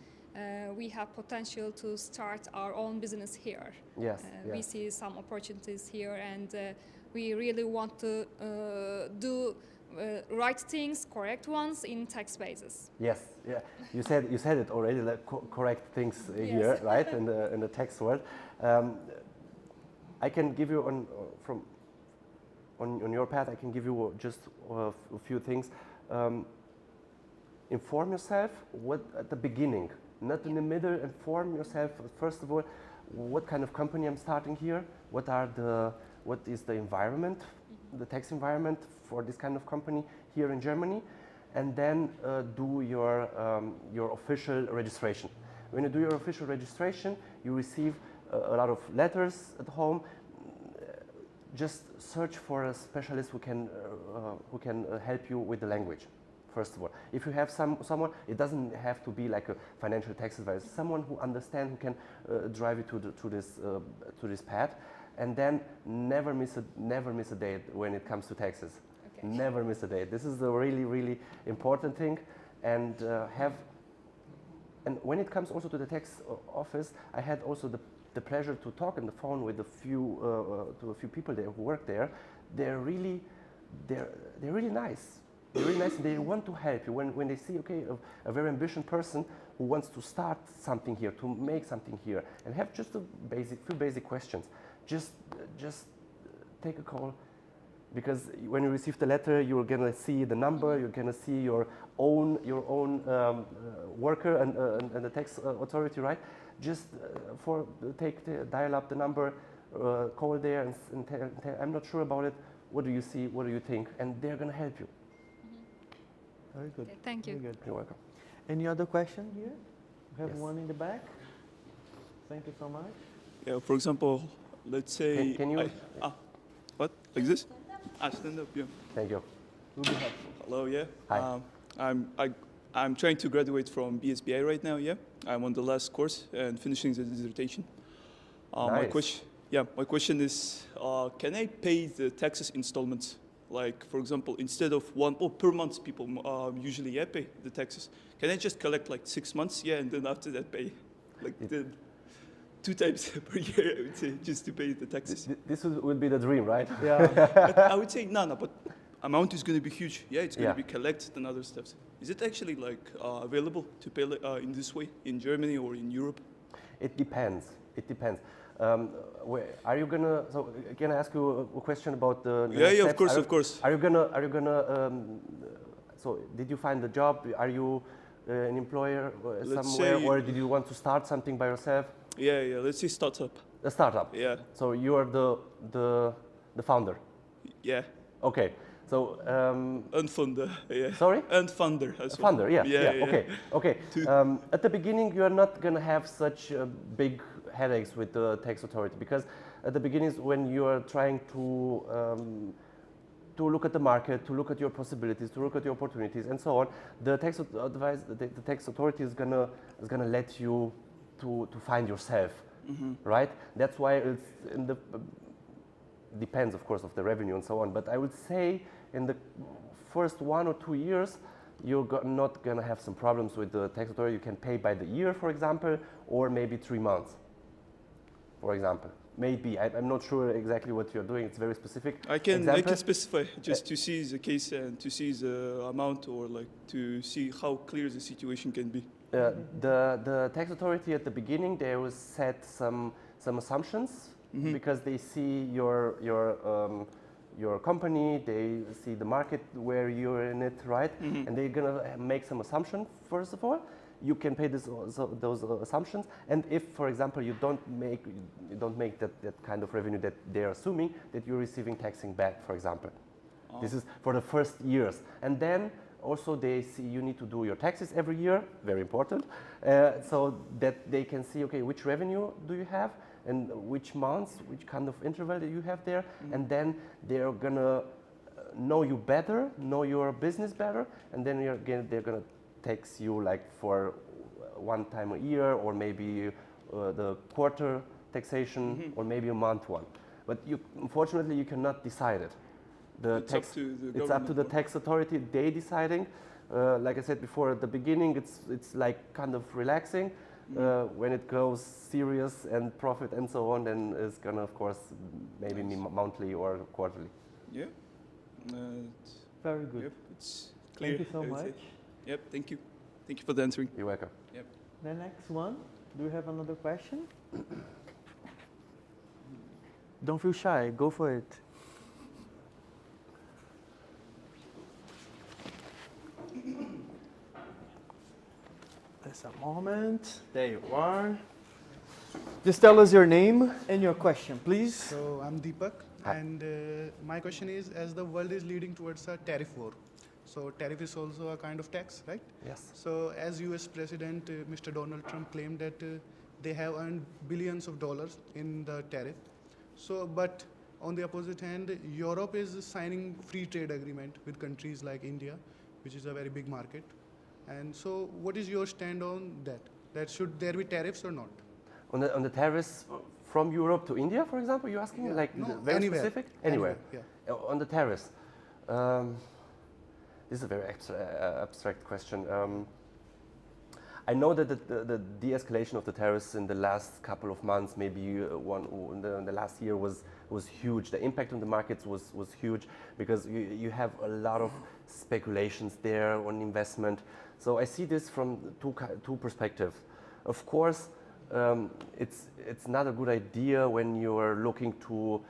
we have potential to start our own business here. Yes, We yes. see some opportunities here and we really want to do right things, correct ones in tax bases. Yes, yeah. You said it already. Like correct things here, right? In the tax world, I can give you on your path. I can give you just a few things. Inform yourself at the beginning, not in the middle. Inform yourself first of all. What kind of company I'm starting here? What is the environment, the tax environment for this kind of company here in Germany? And then do your official registration. When you do your official registration, you receive a lot of letters at home. Just search for a specialist who can help you with the language. First of all, if you have someone, it doesn't have to be like a financial tax advisor. Someone who understands, who can drive you to this path, and then never miss a date when it comes to taxes. Okay. Never miss a date. This is the really important thing, and when it comes also to the tax office, I had also the pleasure to talk on the phone with a few people there who work there. They're really nice. They're really nice, and they want to help you. When they see, okay, a very ambitious person who wants to start something here, to make something here, and have just few basic questions, just take a call, because when you receive the letter, you're gonna see the number, you're gonna see your own worker and the tax authority, right? Just dial up the number, call there and tell, I'm not sure about it. What do you see? What do you think? And they're gonna help you. Very good. Okay, thank you. Very good. You're welcome. Any other question here? We have Yes. one in the back. Thank you so much. Yeah, for example, let's say. Can you? What? Like this? Stand up. Yeah. Thank you. Will be helpful. Hello. Yeah. Hi. I'm trying to graduate from BSBI right now. Yeah. I'm on the last course and finishing the dissertation. My question is, can I pay the taxes installments? Like, for example, instead of per month, people usually pay the taxes. Can I just collect like 6 months? Yeah, and then after that pay like 2 times per year, I would say, just to pay the taxes. This would be the dream, right? Yeah. But I would say no, but amount is going to be huge. Yeah, it's going to be collected and other stuff. Is it actually like available to pay in this way in Germany or in Europe? It depends. It depends. Are you gonna? So can I ask you a question about the? Yeah, of course, of course. Are you gonna? So did you find a job? Are you an employer somewhere, or did you want to start something by yourself? Yeah. Let's say startup. A startup. Yeah. So you are the founder. Yeah. Okay. So. And funder. Yeah. Sorry. And funder as well. Funder. Yeah. Yeah. Okay. At the beginning, you are not gonna have such big headaches with the tax authority, because at the beginnings, when you are trying to look at the market, to look at your possibilities, to look at your opportunities, and so on, the tax authority is gonna let you to find yourself, right? That's why it's depends, of course, of the revenue and so on. But I would say in the first 1 or 2 years, you're not going to have some problems with the tax authority. You can pay by the year, for example, or maybe 3 months, for example. Maybe. I'm not sure exactly what you're doing. It's very specific. I can specify just to see the case and to see the amount, or like to see how clear the situation can be. The tax authority at the beginning, they will set some assumptions because they see your company, they see the market where you're in it, right? And they're gonna make some assumption first of all. You can pay those assumptions, and if, for example, you don't make that kind of revenue that they're assuming, that you're receiving taxing back, for example. This is for the first years, and then also they see you need to do your taxes every year, very important, so that they can see, okay, which revenue do you have, and which months, which kind of interval do you have there, and then they're gonna know you better, know your business better, and then they're gonna tax you like for one time a year, or maybe the quarter taxation, or maybe a month one. But unfortunately, you cannot decide it. It's up to the tax authority. They deciding. Like I said before, at the beginning, it's like kind of relaxing. When it goes serious and profit and so on, then it's gonna, of course, maybe monthly or quarterly. Yeah. Very good. Yep, it's clear. Thank you so much. Yep, thank you. Thank you for the answering. You're welcome. Yep. The next one, do you have another question? Don't feel shy, go for it. Just a moment, there you are. Just tell us your name and your question, please. So I'm Deepak, and my question is, as the world is leading towards a tariff war, so tariff is also a kind of tax, right? Yes. So as US President Mr. Donald Trump claimed that they have earned billions of dollars in the tariff. So, but on the opposite hand, Europe is signing free trade agreement with countries like India, which is a very big market. And so what is your stand on that? That should there be tariffs or not? On the tariffs from Europe to India, for example, you're asking? Yeah. Like No, very anywhere. specific? Anywhere. Yeah. On the tariffs. This is a very abstract question. I know that the de-escalation of the tariffs in the last couple of months, maybe in the last year, was huge. The impact on the markets was huge because you have a lot of speculations there on investment. So I see this from two perspectives. Of course, it's not a good idea when you are looking to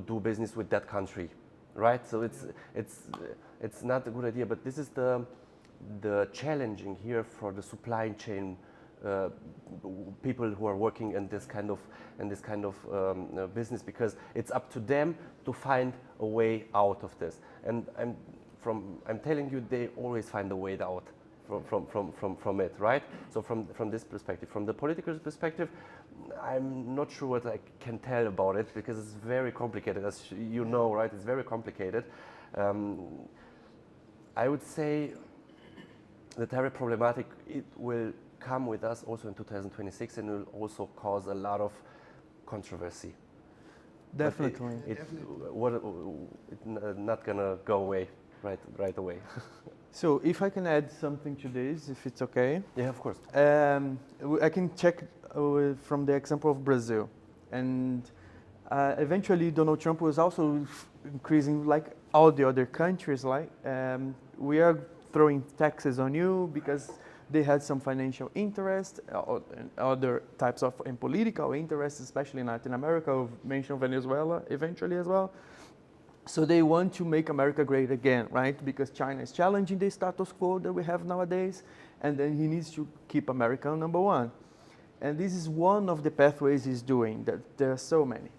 do business with that country, right? So it's not a good idea. But this is the challenging here for the supply chain people who are working in this kind of business, because it's up to them to find a way out of this. And I'm telling you, they always find a way out from it, right? So from this perspective, from the political perspective, I'm not sure what I can tell about it, because it's very complicated, as you know, right? It's very complicated. I would say the tariff problematic, it will come with us also in 2026, and will also cause a lot of controversy. Definitely. It's not gonna go away right away. So if I can add something to this, if it's okay. Yeah, of course. I can check from the example of Brazil. And eventually Donald Trump was also increasing, like all the other countries, like we are throwing taxes on you because they had some financial interest, and other types of political interests, especially in Latin America. I've mentioned Venezuela eventually as well. So they want to make America great again, right? Because China is challenging the status quo that we have nowadays, and then he needs to keep America number one. And this is one of the pathways he's doing, that there are so many.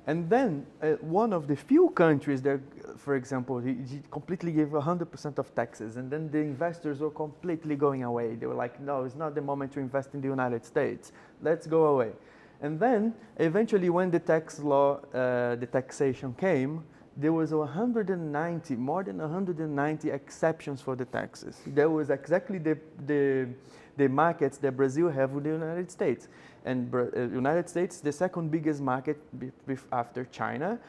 And then one of the few countries that, for example, he completely gave 100% of taxes, and then the investors were completely going away. They were like, no, it's not the moment to invest in the United States. Let's go away. And then eventually when the tax law, the taxation came, there was more than 190 exceptions for the taxes. There was exactly the markets that Brazil have with the United States. And United States, the second biggest market after China,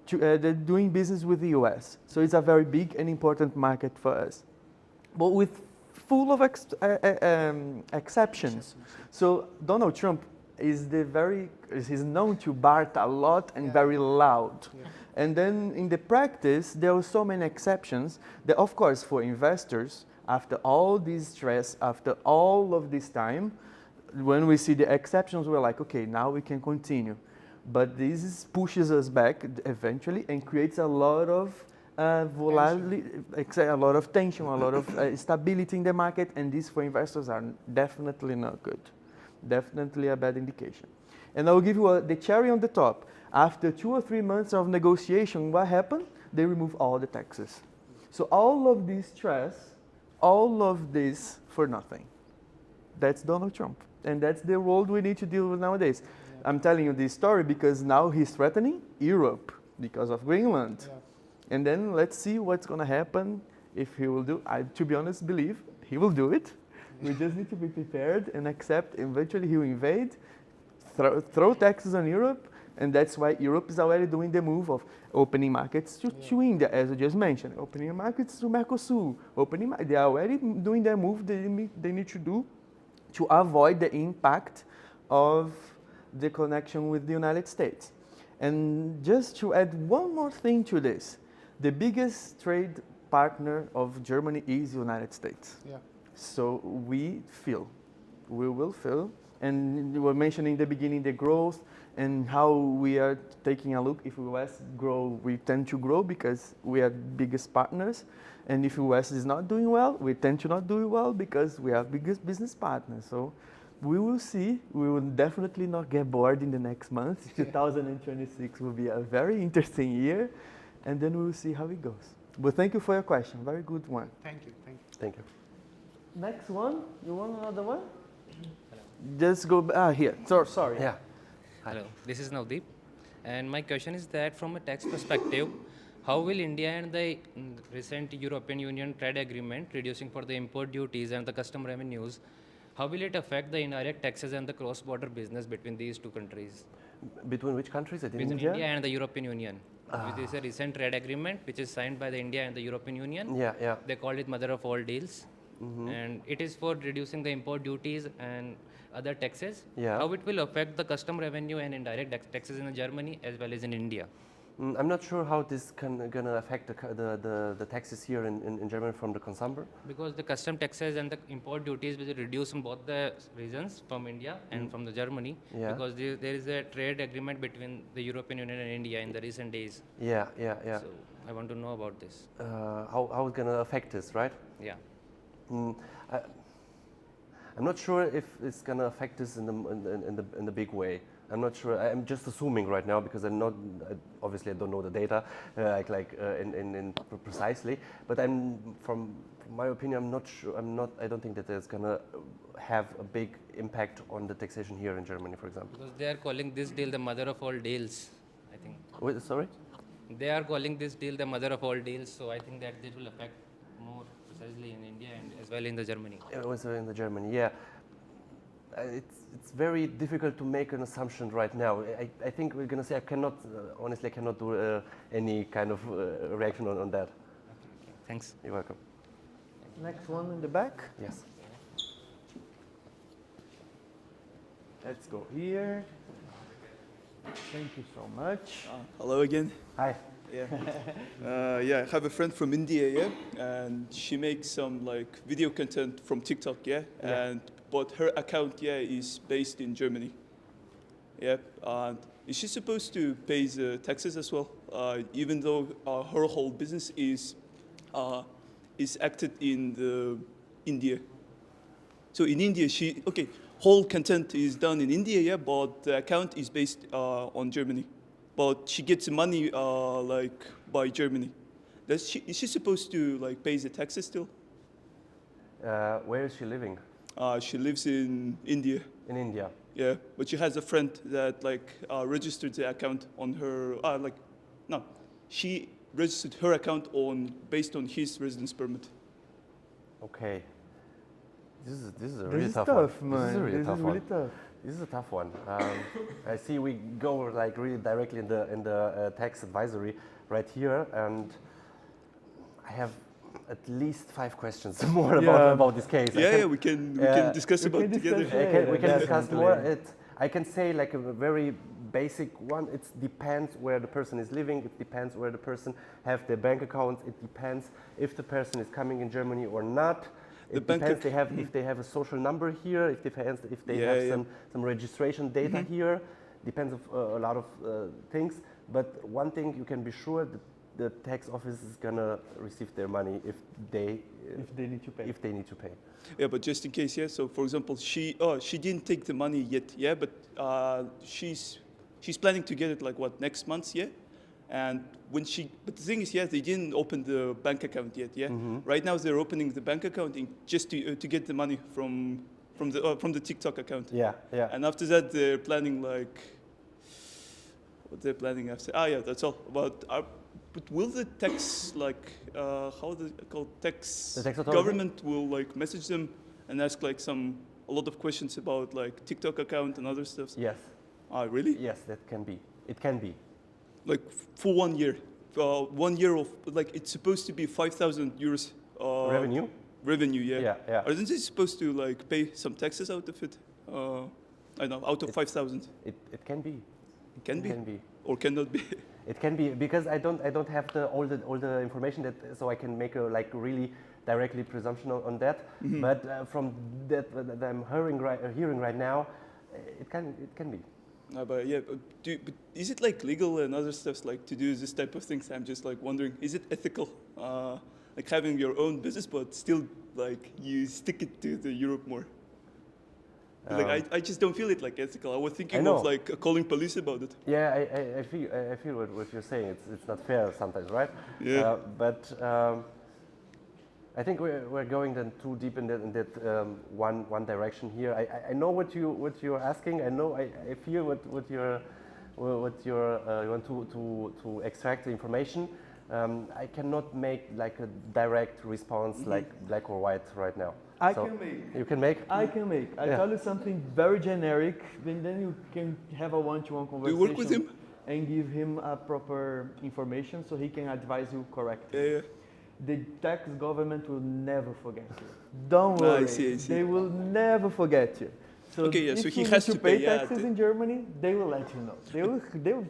they're doing business with the US. So it's a very big and important market for us. but with full of exceptions. So Donald Trump is he's known to bark a lot and very loud. Yeah. And then in the practice, there were so many exceptions that, of course, for investors, after all this stress, after all of this time, when we see the exceptions, we're like, okay, now we can continue. But pushes us back eventually and creates a lot of volatility, a lot of tension, a lot of stability in the market, and these for investors are definitely not good. Definitely a bad indication. And I'll give you the cherry on the top. After 2 or 3 months of negotiation, what happened? They remove all the taxes. So all of this stress, all of this for nothing. That's Donald Trump. And that's the world we need to deal with nowadays. Yeah. I'm telling you this story because now he's threatening Europe because of Greenland. Yeah. And then let's see what's going to happen if he will do. I, to be honest, believe he will do it. We just need to be prepared and accept eventually he will invade, throw taxes on Europe, and that's why Europe is already doing the move of opening markets to India, as I just mentioned, opening markets to Mercosur, they are already doing their move they need to do to avoid the impact of the connection with the United States. And just to add one more thing to this, the biggest trade partner of Germany is the United States. Yeah. So we will feel, and you were mentioning in the beginning the growth and how we are taking a look. If US grow, we tend to grow because we are biggest partners. And if US is not doing well, we tend to not do well because we are biggest business partners. So we will see. We will definitely not get bored in the next month. 2026 will be a very interesting year, and then we will see how it goes. But thank you for your question. Very good one. Thank you. Thank you. Thank you. Next one. You want another one? Hello. Just go here. Sorry. Yeah. Hello. This is Navdeep, and my question is that from a tax perspective, how will India and the recent European Union trade agreement reducing for the import duties and the custom revenues, how will it affect the indirect taxes and the cross-border business between these two countries? Between which countries? Between India and the European Union. This is a recent trade agreement which is signed by the India and the European Union. Yeah, yeah. They call it mother of all deals. Mm-hmm. And it is for reducing the import duties and other taxes. Yeah. How it will affect the custom revenue and indirect taxes in Germany as well as in India? I'm not sure how this can gonna affect the taxes here in Germany from the consumer. Because the custom taxes and the import duties will reduce in both the regions from India and from the Germany. Yeah. Because there is a trade agreement between the European Union and India in the recent days. Yeah. So I want to know about this. How it's gonna affect this, right? Yeah. I'm not sure if it's gonna affect this in the big way. I'm not sure. I'm just assuming right now because I'm not. Obviously, I don't know the data precisely. But from my opinion, I'm not sure. I don't think that it's gonna have a big impact on the taxation here in Germany, for example. Because they are calling this deal the mother of all deals, I think. Wait, sorry? They are calling this deal the mother of all deals, so I think that this will affect more precisely in India and as well in the Germany. Also in the Germany, yeah. It's very difficult to make an assumption right now. I think we're going to say honestly, I cannot do any kind of reaction on that. Okay. Thanks. You're welcome. Next one in the back. Yes. Let's go here. Thank you so much. Hello again. Hi. Yeah. I have a friend from India, and she makes some video content from TikTok, but her account, is based in Germany. And is she supposed to pay the taxes as well, even though her whole business is acted in India? So in India, whole content is done in India, but the account is based on Germany. But she gets money by Germany. Is she supposed to pay the taxes still? Where is she living? She lives in India. In India. Yeah, but she has a friend that registered the account on her. She registered her account based on his residence permit. Okay. This is a really tough one. Man. This is a really tough one. Tough. This is a tough one. I see we go really directly in the tax advisory right here, and I have at least 5 questions more about this case. Yeah, we can discuss about it together. We can discuss more. I can say like a very basic one. It depends where the person is living. It depends where the person have their bank accounts. It depends if the person is coming in Germany or not. It depends if they have a social number here. If they have some registration data here. Depends of a lot of things. But one thing you can be sure that the tax office is gonna receive their money if they need to pay. Yeah, but just in case, yeah. So, for example, she didn't take the money yet, yeah. But she's planning to get it like what, next month, yeah. And but the thing is, yeah, they didn't open the bank account yet, yeah. Right now they're opening the bank account just to get the money from the TikTok account. Yeah. And after that, they're planning like what they're planning after. That's all. But will the tax, like, how is it called, the tax government will like message them and ask like a lot of questions about like TikTok account and other stuff? Yes. Really? Yes, that can be. It can be. Like for 1 year. 1 year of, like, it's supposed to be 5,000 euros. Revenue? Revenue, yeah. Yeah. Aren't they supposed to like pay some taxes out of it? I know, out of 5,000. It can be. It can be. Can be. Or cannot be. It can be, because I don't have all the information so I can make a like really directly presumption on that. But from that I'm hearing right now, it can be. But yeah, but is it like legal and other stuff like to do this type of things? I'm just like wondering, is it ethical, like having your own business but still like you stick it to the Europe more? Like I just don't feel it like ethical. I was thinking of like calling police about it. Yeah, I feel what you're saying. It's not fair sometimes, right? Yeah. But I think we're going then too deep in that one direction here. I know what you're asking. I know I feel what you want to extract the information. I cannot make like a direct response like black or white right now. I can make. You can make? I can make. I tell you something very generic, then you can have a one-to-one conversation. Do you work with him? And give him a proper information so he can advise you correctly. Yeah. The tax government will never forget you. Don't worry. I see. They will never forget you. So so he has to pay taxes in Germany. They will let you know. They will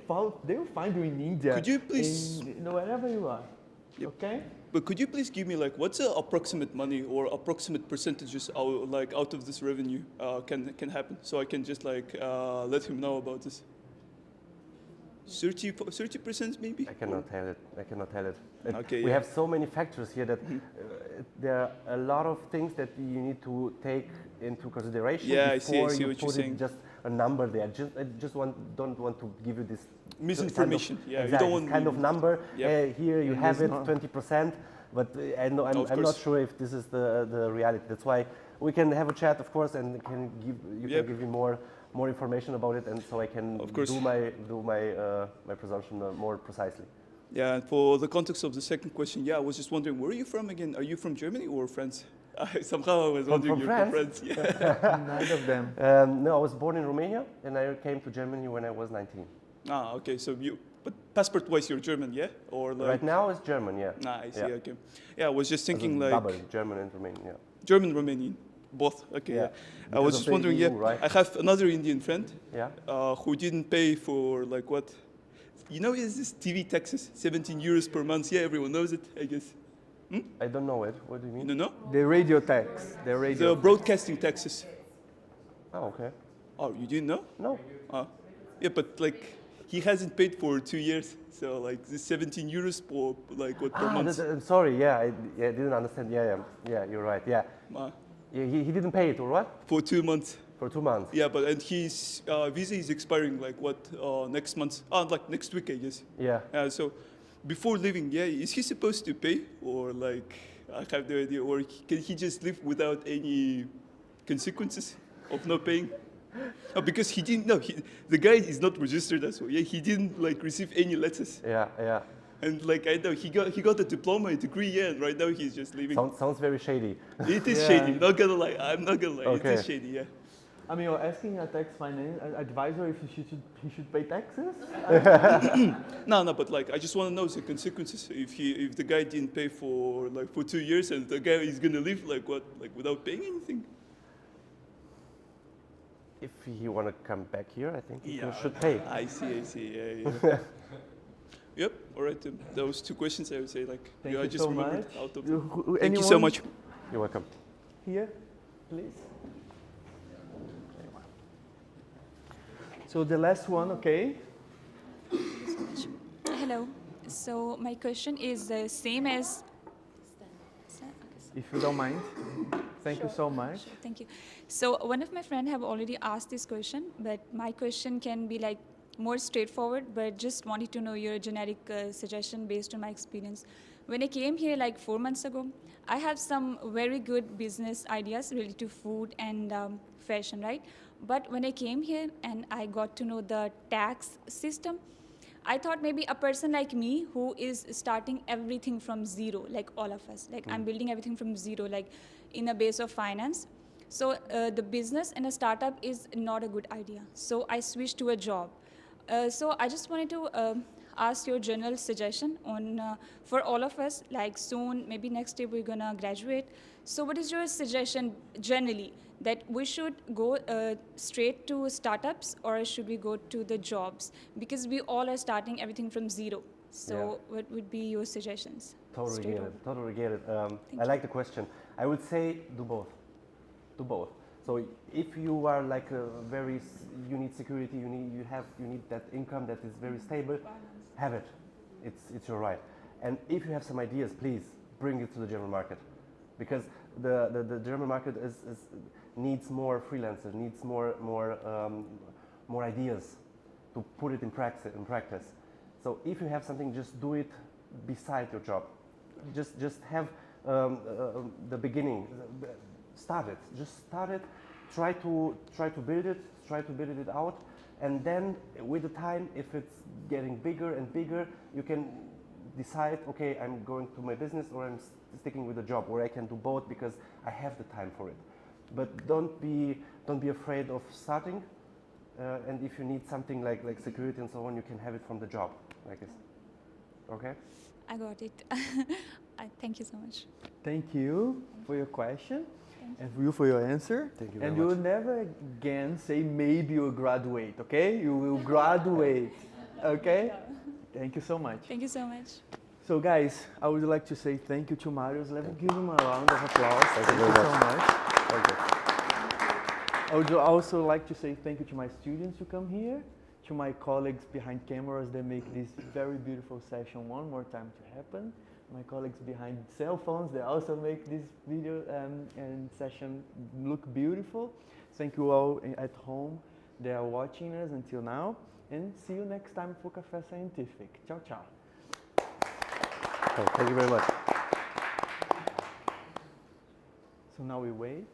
find you in India. Could you please, wherever you are. Yep. Okay. But could you please give me like what's the approximate money or approximate percentages out of this revenue can happen, so I can just like let him know about this. 30% maybe? I cannot tell it. Okay, we have so many factors here that there are a lot of things that you need to take into consideration before you put it just a number there. I just don't want to give you this misinformation. Exactly, you don't want kind of number. Yep. Here you have it, 20%. But I'm not sure if this is the reality. That's why we can have a chat, of course, and can give me more information about it, and so I can do my presumption more precisely. Yeah, and for the context of the second question, I was just wondering, where are you from again? Are you from Germany or France? Somehow I was wondering from you're France? from France. Yeah. Neither of them. No, I was born in Romania, and I came to Germany when I was 19. Okay, so but passport-wise you're German, yeah? Or like... Right now it's German, yeah. I see, okay. Yeah, I was just thinking like... Double, German and Romanian, yeah. German, Romanian, both, okay, yeah. I was just wondering, EU, right? I have another Indian friend who didn't pay for like what? Is this TV taxes, 17 euros per month? Yeah, everyone knows it, I guess. I don't know it. What do you mean? You don't know? The radio tax. The broadcasting taxes. Oh, okay. Oh, you didn't know? No. Yeah, but like he hasn't paid for 2 years, so like this 17 euros per like what per month? I'm sorry. Yeah, I didn't understand. Yeah, you're right. Yeah. He didn't pay it or what? For 2 months. For 2 months. Yeah, but and his visa is expiring like what next month? Like next week, I guess. Yeah. So before leaving, is he supposed to pay, or like I have no idea, or can he just live without any consequences of not paying? Because he didn't know. The guy is not registered as well. Yeah, he didn't like receive any letters. Yeah. And like I know he got a diploma, a degree, and right now he's just living. Sounds very shady. It is shady. I'm not gonna lie. Okay. It is shady. Yeah. I mean, you're asking a tax finance advisor if he should pay taxes? No, but like I just want to know the consequences. If the guy didn't pay for 2 years and the guy is gonna leave without paying anything. If you want to come back here, I think you should pay. I see. Yeah. Yep. All right. Those 2 questions I would say Thank I you just so remembered much. out of them. Thank Anyone? you so much. You're welcome. Here, please. So the last one, okay? Hello. So my question is the same as. If you don't mind. Thank you so much. Sure, thank you. So one of my friends have already asked this question, but my question can be more straightforward, but just wanted to know your generic suggestion based on my experience. When I came here 4 months ago, I have some very good business ideas related to food and fashion, right? But when I came here and I got to know the tax system, I thought maybe a person like me who is starting everything from zero, like all of us, I'm building everything from zero, in a base of finance. So the business and a startup is not a good idea. So I switched to a job. So I just wanted to ask your general suggestion on for all of us, soon, maybe next year we're gonna graduate. So what is your suggestion generally, that we should go straight to startups or should we go to the jobs? Because we all are starting everything from zero. So what would be your suggestions? Totally get it. I like the question. I would say do both. So if you are you need security, you need that income that is very stable, have it. It's your right. And if you have some ideas, please bring it to the German market, because the German market needs more freelancers, needs more ideas to put it in practice. So if you have something, just do it beside your job. Just have the beginning. Start it. Just start it. Try to build it out, and then with the time, if it's getting bigger and bigger, you can decide. Okay, I'm going to my business, or I'm sticking with a job, or I can do both because I have the time for it. But don't be afraid of starting. And if you need something like security and so on, you can have it from the job, like this. Okay? I got it. Thank you so much. Thank you for your question and for you for your answer. Thank you very and much. you will never again say maybe you'll graduate, okay? You will graduate, okay? Thank you so much. Thank you so much. So guys, I would like to say thank you to Marius. Let me give him a round of applause. Thank you very so much. Thank you. I would also like to say thank you to my students who come here, to my colleagues behind cameras that make this very beautiful session one more time to happen. My colleagues behind cell phones, they also make this video and session look beautiful. Thank you all at home that are watching us until now, and see you next time for Café Scientifique. Ciao, ciao. Thank you very much. So now we wait.